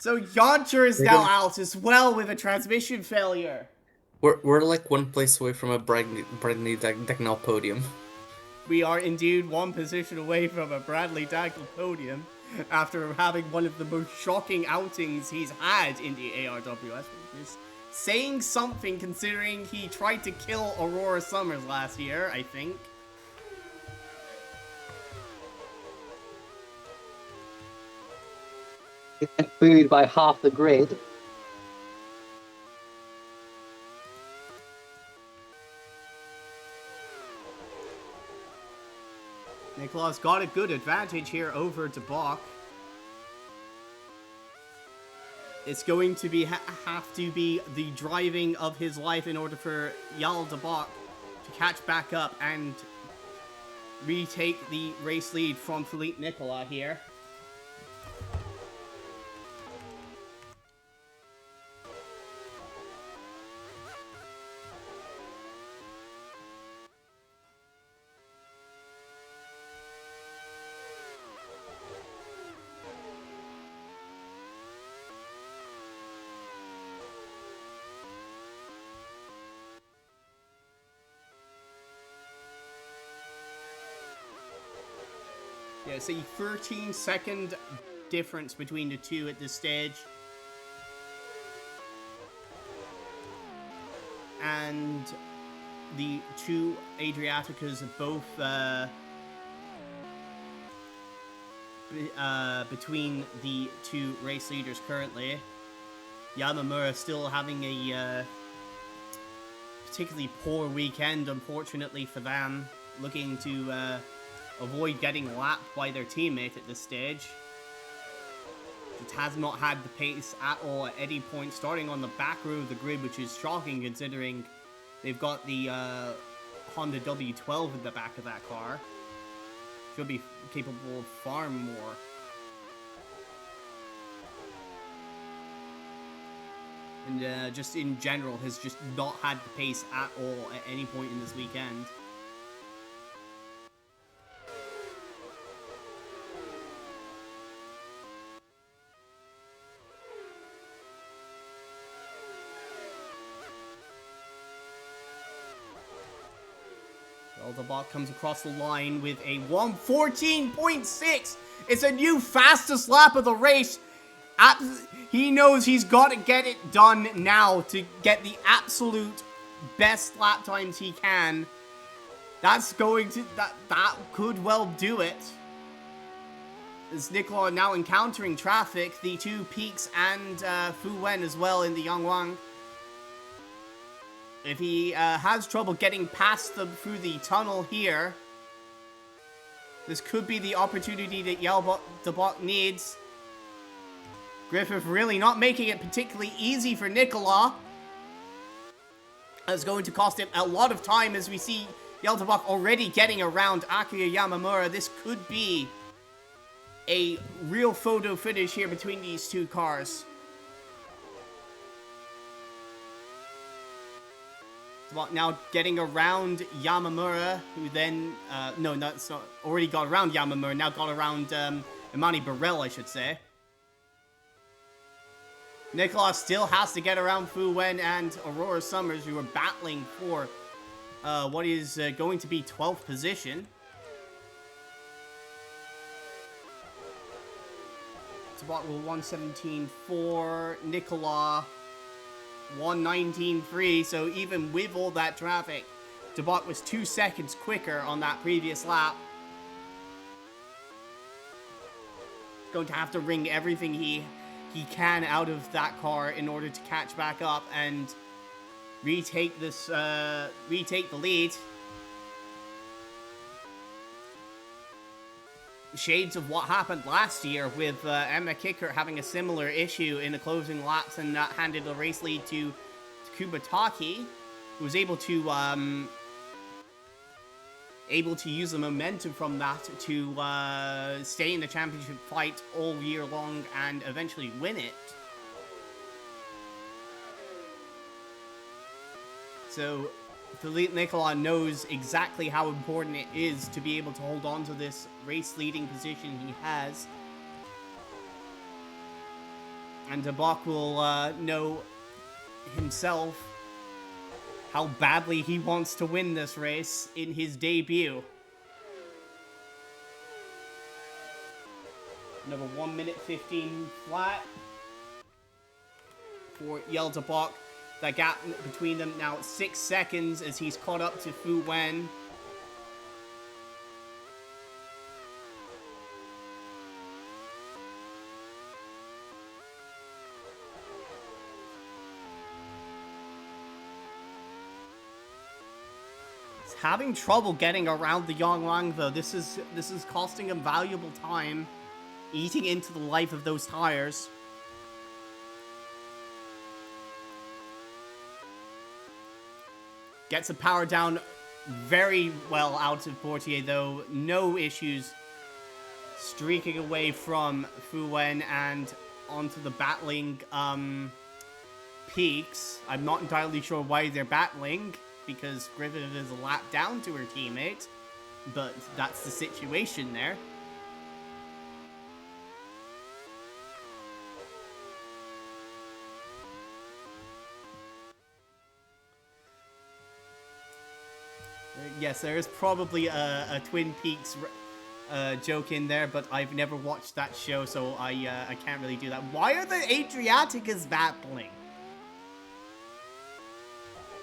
Speaker 1: So Yoncher is now out as well with a transmission failure.
Speaker 2: We're like one place away from a Bradley Dagnall podium.
Speaker 1: We are indeed one position away from a Bradley Dagnall podium after having one of the most shocking outings he's had in the ARWS, which is saying something considering he tried to kill Aurora Summers last year, I think.
Speaker 3: Get booed by half the grid.
Speaker 1: Nicolas got a good advantage here over De Bock. It's going to be have to be the driving of his life in order for Yael de Bock to catch back up and retake the race lead from Phillippe Nicolas here. Yeah, it's a 13-second difference between the two at this stage. And the two Adriaticas are both between the two race leaders currently. Yamamura still having a particularly poor weekend, unfortunately for them, looking to avoid getting lapped by their teammate at this stage. It has not had the pace at all at any point, starting on the back row of the grid, which is shocking considering they've got the Honda W12 in the back of that car. Should be capable of far more. And just in general has just not had the pace at all at any point in this weekend. Yael de Bock comes across the line with a 1:14.6. It's a new fastest lap of the race. He knows he's got to get it done now to get the absolute best lap times he can. That's going to that could well do it. As Nicolas now encountering traffic, the two Peaks and Fu Wen as well in the Yangwang. If he has trouble getting past them through the tunnel here, this could be the opportunity that Yael de Bock needs. Griffith really not making it particularly easy for Nicolas. It's going to cost him a lot of time as we see Yael de Bock already getting around Akira Yamamura. This could be a real photo finish here between these two cars. Now getting around Yamamura, who then, no, that's not, already got around Yamamura, now got around Imani Burrell, I should say. Nicolas still has to get around Fu Wen and Aurora Summers, who are battling for what is going to be 12th position. Tabak will 117.4, Nicolas 119.3, so even with all that traffic, Tabak was 2 seconds quicker on that previous lap. Going to have to wring everything he can out of that car in order to catch back up and retake this, retake the lead. Shades of what happened last year with Emma Kickert having a similar issue in the closing laps and handed the race lead to Takuma Taki, who was able to use the momentum from that to stay in the championship fight all year long and eventually win it. So Phillippe Nicolas knows exactly how important it is to be able to hold on to this race leading position he has. And De Bock will know himself how badly he wants to win this race in his debut. Another 1 minute 15 flat for Yael de Bock. That gap between them now at 6 seconds as he's caught up to Fu Wen. having trouble getting around the Yonglong, though. This is costing him valuable time, eating into the life of those tires. Gets the power down very well out of Portier, though. No issues. Streaking away from Fu Wen and onto the battling Peaks. I'm not entirely sure why they're battling, because Griffith is a lap down to her teammate, but that's the situation there. Yes, there is probably a Twin Peaks joke in there, but I've never watched that show, so I can't really do that. Why are the Adriaticas battling?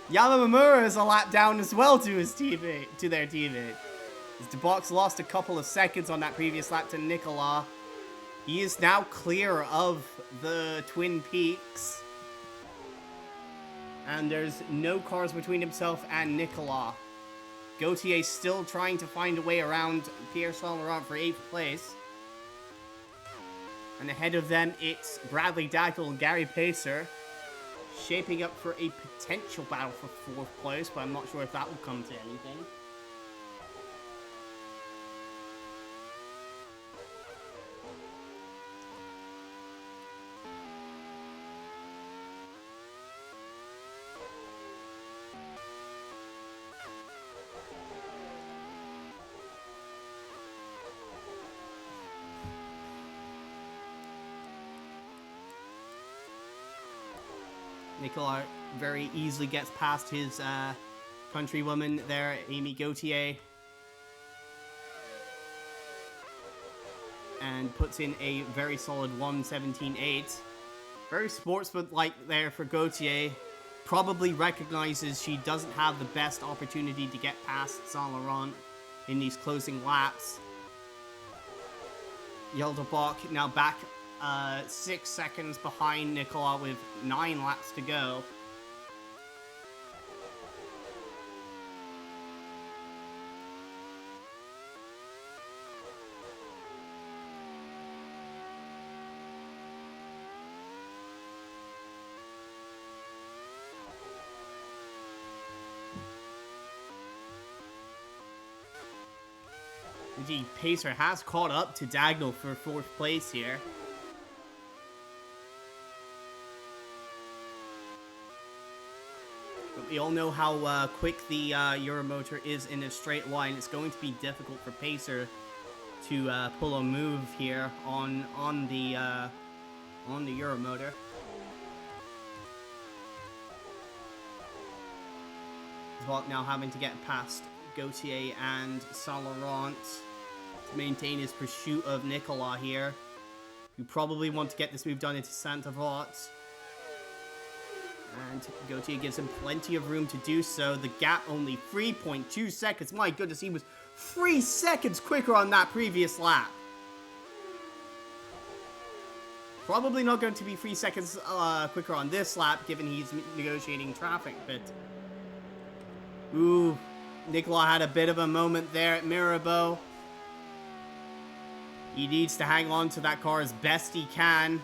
Speaker 1: Yamamura is a lap down as well to his teammate, to their teammate. As De Bock's lost a couple of seconds on that previous lap to Nicolas. He is now clear of the Twin Peaks. And there's no cars between himself and Nicolas. Gautier still trying to find a way around Pierre Saint-Laurent for 8th place. And ahead of them, it's Bradley Dackle and Gary Pacer, shaping up for a potential battle for 4th place, but I'm not sure if that will come to anything. Nicolas very easily gets past his countrywoman there, Amy Gauthier, and puts in a very solid 1:17.8. Very sportsmanlike there for Gauthier. Probably recognizes she doesn't have the best opportunity to get past Saint Laurent in these closing laps. Yael de Bock now back 6 seconds behind Nicolas with 9 laps to go. Indeed, Pacer has caught up to Dagnall for 4th place here. But we all know how quick the Euromotor is in a straight line. It's going to be difficult for Pacer to pull a move here on the Euromotor. Bock now having to get past Gauthier and Saint Laurent to maintain his pursuit of Nicolas here. You probably want to get this move done into Saint-Avold. And Gauthier gives him plenty of room to do so. The gap only 3.2 seconds. My goodness, he was 3 seconds quicker on that previous lap. Probably not going to be 3 seconds quicker on this lap, given he's negotiating traffic, but... Ooh, Nicolas had a bit of a moment there at Mirabeau. He needs to hang on to that car as best he can.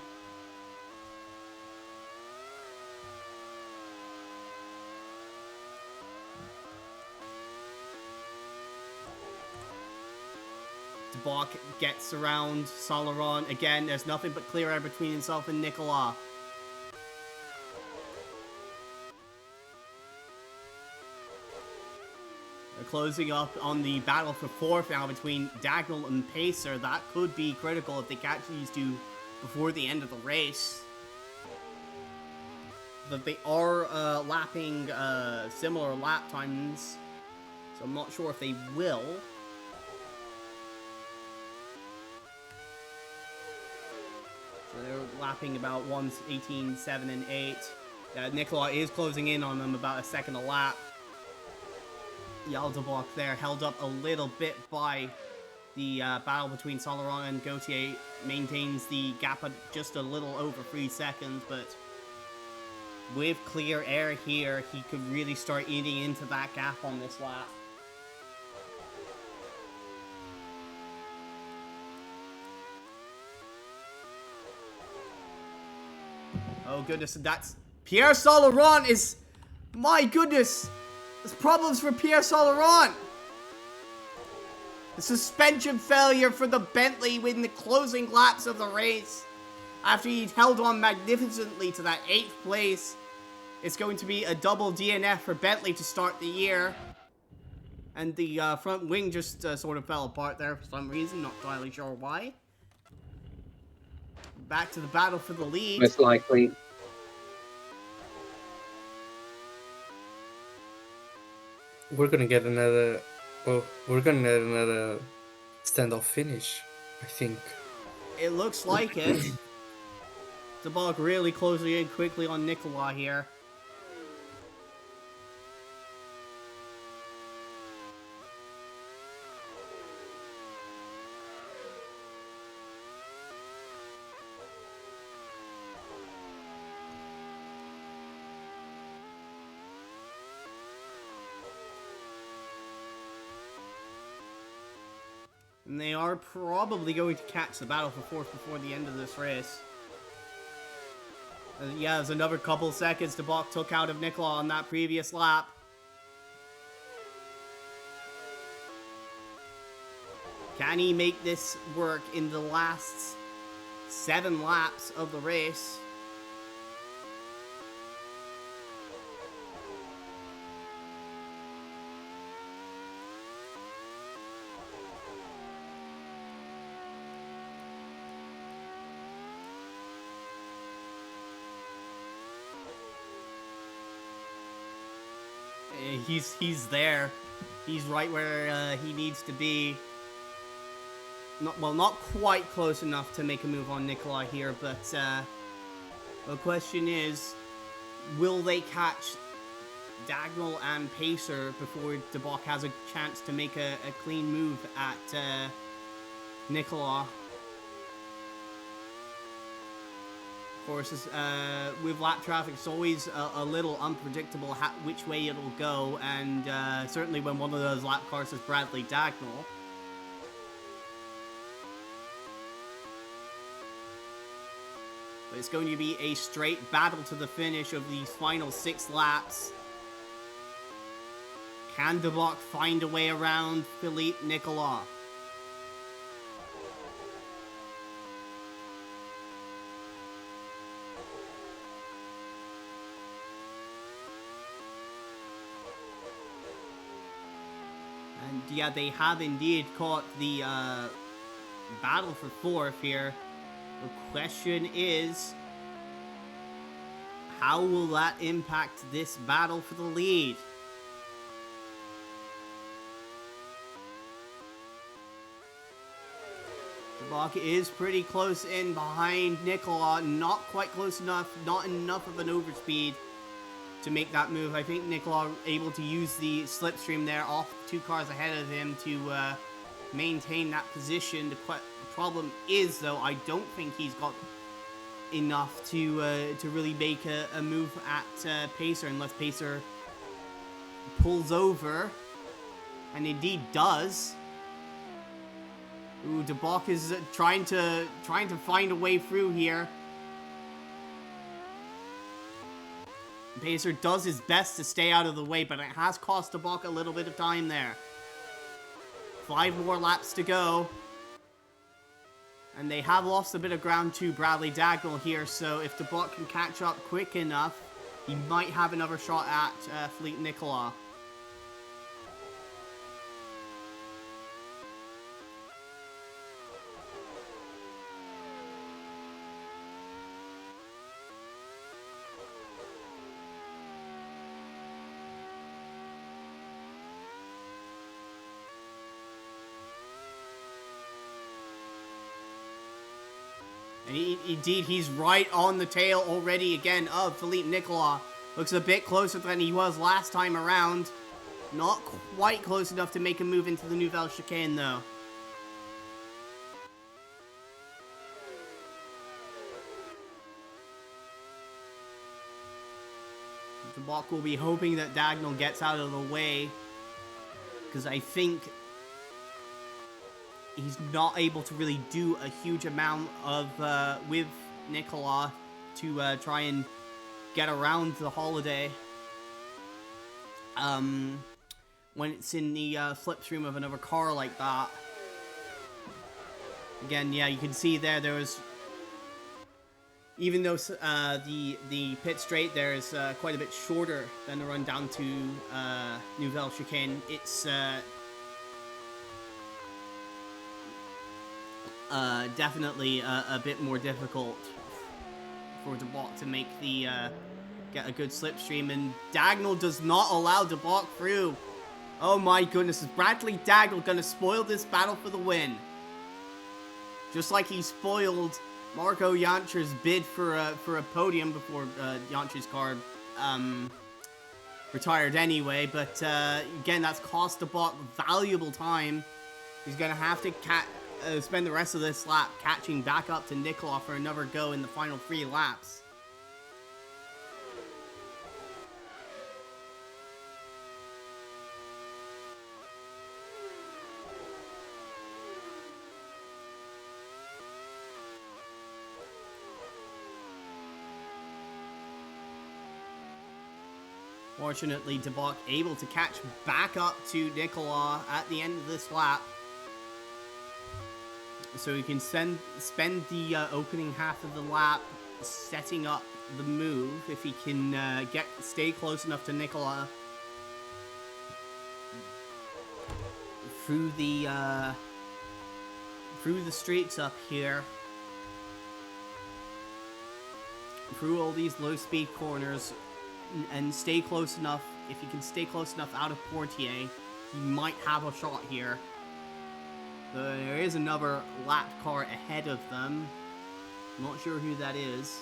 Speaker 1: De Bock gets around Saint Laurent. Again, there's nothing but clear air between himself and Nicolas. They're closing up on the battle for 4th now between Dagnall and Pacer. That could be critical if they catch these two before the end of the race. But they are lapping similar lap times, so I'm not sure if they will. So they're lapping about 1:18, 7, and 8. Nicolas is closing in on them about a second a lap. Yael de Bock there held up a little bit by the battle between Saint Laurent and Gauthier. Maintains the gap at just a little over 3 seconds, but with clear air here, he could really start eating into that gap on this lap. Oh goodness, and that's Pierre Saint-Laurent is, my goodness, there's problems for Pierre Saint-Laurent. The suspension failure for the Bentley in the closing laps of the race. After he held on magnificently to that 8th place, it's going to be a double DNF for Bentley to start the year. And the front wing just sort of fell apart there for some reason, not entirely sure why. Back to the battle for the lead.
Speaker 3: Most likely.
Speaker 2: We're gonna get another. Oh, we're gonna get another standoff finish, I think.
Speaker 1: It looks like it. De Bock really closing in quickly on Nicolas here. And they are probably going to catch the battle for 4th before the end of this race. Yeah, there's another couple seconds De Bock took out of Nicolas on that previous lap. Can he make this work in the last 7 laps of the race? He's there. He's right where he needs to be. Not quite close enough to make a move on Nicolas here, but the question is, will they catch Dagnall and Pacer before De Bock has a chance to make a clean move at Nicolas? Of course, with lap traffic, it's always a little unpredictable which way it'll go, and certainly when one of those lap cars is Bradley Dagnall. But it's going to be a straight battle to the finish of these final 6 laps. Can De Bock find a way around Phillippe Nicolas? And yeah, they have indeed caught the battle for 4th here. The question is, how will that impact this battle for the lead? De Bock is pretty close in behind Nicolas, not quite close enough, not enough of an overspeed to make that move. I think Nicolas able to use the slipstream there off 2 cars ahead of him to maintain that position. The problem is, though, I don't think he's got enough to really make a move at Pacer, unless Pacer pulls over, and indeed does. Ooh, De Bock is trying to find a way through here. Pacer does his best to stay out of the way, but it has cost De Bock a little bit of time there. 5 more laps to go. And they have lost a bit of ground to Bradley Dagnall here, so if De Bock can catch up quick enough, he might have another shot at Phillippe Nicolas. And indeed, he's right on the tail already again of Phillippe Nicolas. Looks a bit closer than he was last time around. Not quite close enough to make a move into the Nouvelle Chicane, though. De Bock will be hoping that Dagnall gets out of the way, because I think he's not able to really do a huge amount of with Nicolas. to try and get around the holiday. When it's in the slipstream of another car like that. Again, yeah, you can see there was, even though the pit straight there is quite a bit shorter than the run down to Nouvelle Chicane, it's definitely a bit more difficult for De Bock to make the get a good slipstream, and Dagnall does not allow De Bock through. Oh my goodness, is Bradley Dagnall gonna spoil this battle for the win? Just like he spoiled Marco Jantscher's bid for a podium before Jantscher's car retired anyway. But again, that's cost De Bock valuable time. He's gonna have to spend the rest of this lap catching back up to Nicolas for another go in the final 3 laps. Fortunately, De Bock able to catch back up to Nicolas at the end of this lap. So he can spend the opening half of the lap setting up the move. If he can stay close enough to Nicolas through the streets up here, through all these low speed corners, and stay close enough. If he can stay close enough out of Portier, he might have a shot here. There is another lap car ahead of them. I'm not sure who that is.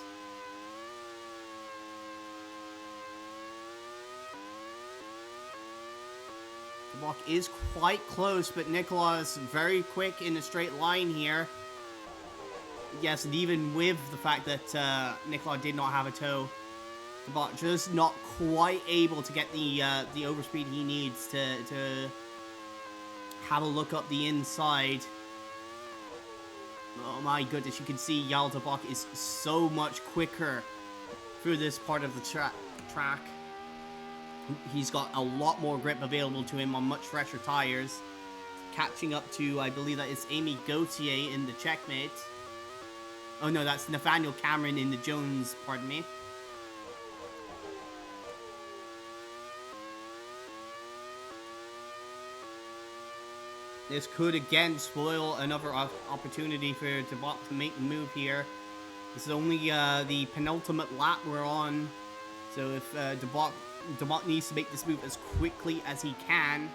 Speaker 1: De Bock is quite close, but Nicolas is very quick in a straight line here. Yes, and even with the fact that Nicolas did not have a toe, De Bock just not quite able to get the overspeed he needs to have a look up the inside. Oh my goodness, you can see Yael de Bock is so much quicker through this part of the track. He's got a lot more grip available to him on much fresher tires. Catching up to, I believe that is Amy Gauthier in the checkmate. Oh no, that's Nathaniel Cameron in the Jones, pardon me. This could again spoil another opportunity for De Bock to make the move here. This is only the penultimate lap we're on, so if De Bock needs to make this move as quickly as he can.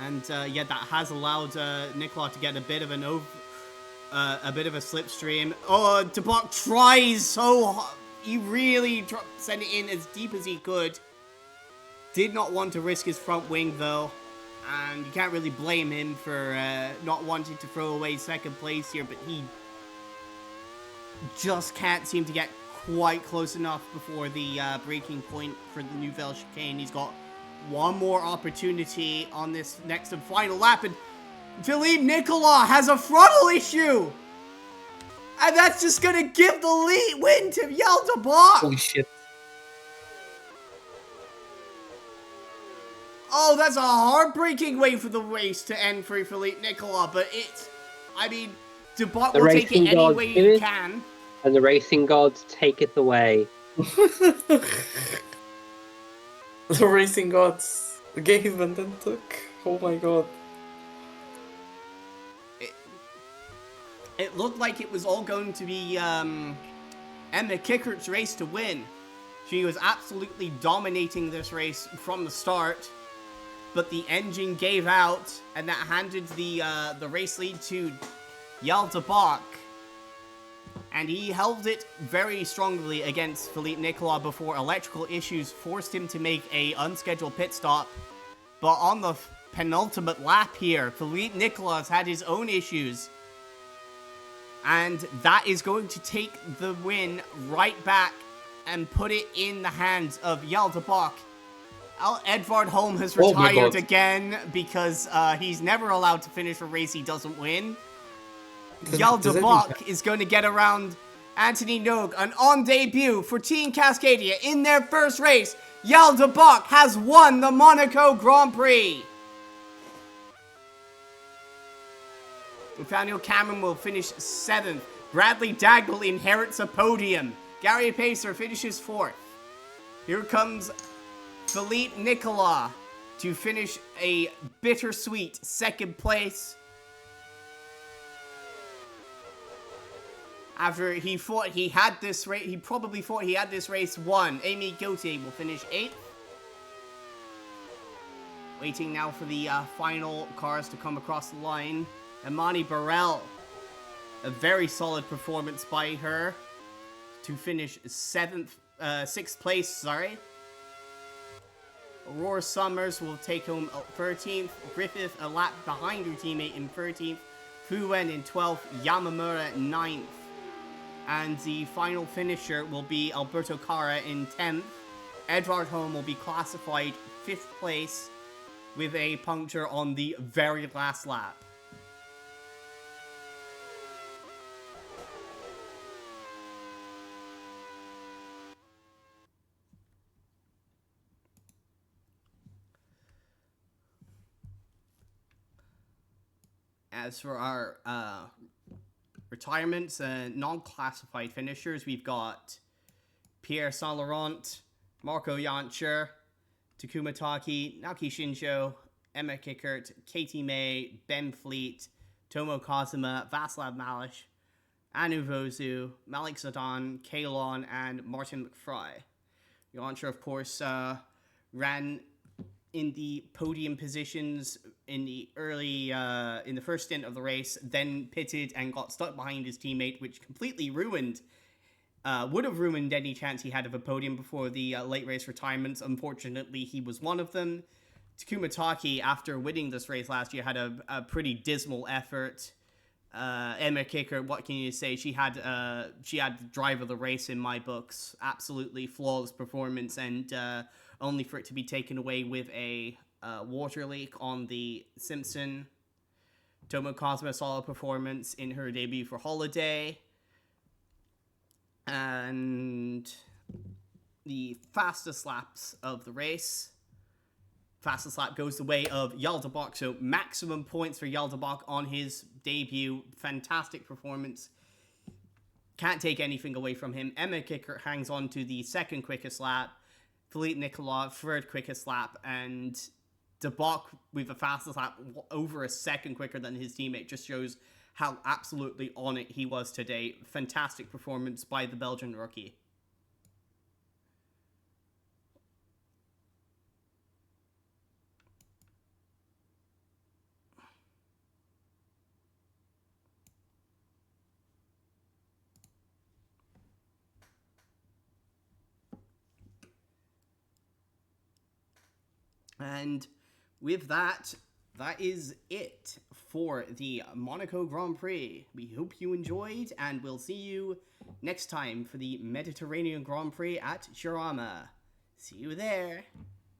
Speaker 1: And yeah, that has allowed Nicolas to get a bit of a slipstream. Oh, De Bock tries so hard. He really sent it in as deep as he could. Did not want to risk his front wing though, and you can't really blame him for not wanting to throw away second place here. But he just can't seem to get quite close enough before the braking point for the Nouvelle Chicane. He's got one more opportunity on this next and final lap, and Phillippe Nicolas has a frontal issue! And that's just gonna give the lead win to Yael de Bock!
Speaker 2: Holy shit.
Speaker 1: Oh, that's a heartbreaking way for the race to end for Phillippe Nicolas, but I mean, De Bock will take it any way he can.
Speaker 3: And the racing gods taketh away.
Speaker 2: The racing gods gave and then took. Oh my god.
Speaker 1: It looked like it was all going to be Emma Kickert's race to win. She was absolutely dominating this race from the start, but the engine gave out, and that handed the race lead to Yael de Bock. And he held it very strongly against Phillippe Nicolas before electrical issues forced him to make an unscheduled pit stop. But on the penultimate lap here, Phillippe Nicolas had his own issues. And that is going to take the win right back and put it in the hands of Yael de Bock. Edvard Holm has
Speaker 2: Oh my
Speaker 1: retired
Speaker 2: God.
Speaker 1: again because he's never allowed to finish a race he doesn't win.
Speaker 2: Does
Speaker 1: Yael
Speaker 2: that
Speaker 1: de
Speaker 2: mean-
Speaker 1: Bock is going to get around Anthony Nogue, an on debut for Team Cascadia in their first race. Yael de Bock has won the Monaco Grand Prix. Nathaniel Cameron will finish 7th. Bradley Dagnall inherits a podium. Gary Pacer finishes 4th. Here comes Phillippe Nicolas to finish a bittersweet 2nd place. After he thought he had this race, he probably thought he had this race won. Amy Gauthier will finish 8th. Waiting now for the final cars to come across the line. Imani Burrell, a very solid performance by her to finish 6th place, sorry. Aurora Summers will take home 13th. Griffith a lap behind her teammate in 13th. Fuwen in 12th. Yamamura 9th. And the final finisher will be Alberto Cara in 10th. Edvard Holm will be classified 5th place with a puncture on the very last lap. As for our retirements and non-classified finishers, we've got Pierre Saint-Laurent, Marco Jantscher, Takuma Taki, Naoki Shinjo, Emma Kickert, Katie May, Ben Fleet, Tomo Kazuma, Václav Malish, Anu Vozu, Malik Zadan, Kalon, and Martin McFry. Jantscher, of course, ran in the podium positions in the in the first stint of the race, then pitted and got stuck behind his teammate, which completely ruined, would have ruined any chance he had of a podium before the late race retirements. Unfortunately, he was one of them. Takuma Taki, after winning this race last year, had a pretty dismal effort. Emma Kickert, what can you say? She had the drive of the race in my books. Absolutely flawless performance, and only for it to be taken away with a water leak on the Simpson. Tomo Kazuma, solid performance in her debut for Holiday. And the fastest laps of the race. Fastest lap goes the way of Yael de Bock, so maximum points for Yael de Bock on his debut. Fantastic performance. Can't take anything away from him. Emma Kickert hangs on to the 2nd quickest lap. Phillippe Nicolas, 3rd quickest lap, and de Bock with the fastest lap over a 2nd quicker than his teammate just shows how absolutely on it he was today. Fantastic performance by the Belgian rookie. And with that, that is it for the Monaco Grand Prix. We hope you enjoyed, and we'll see you next time for the Mediterranean Grand Prix at Jarama. See you there.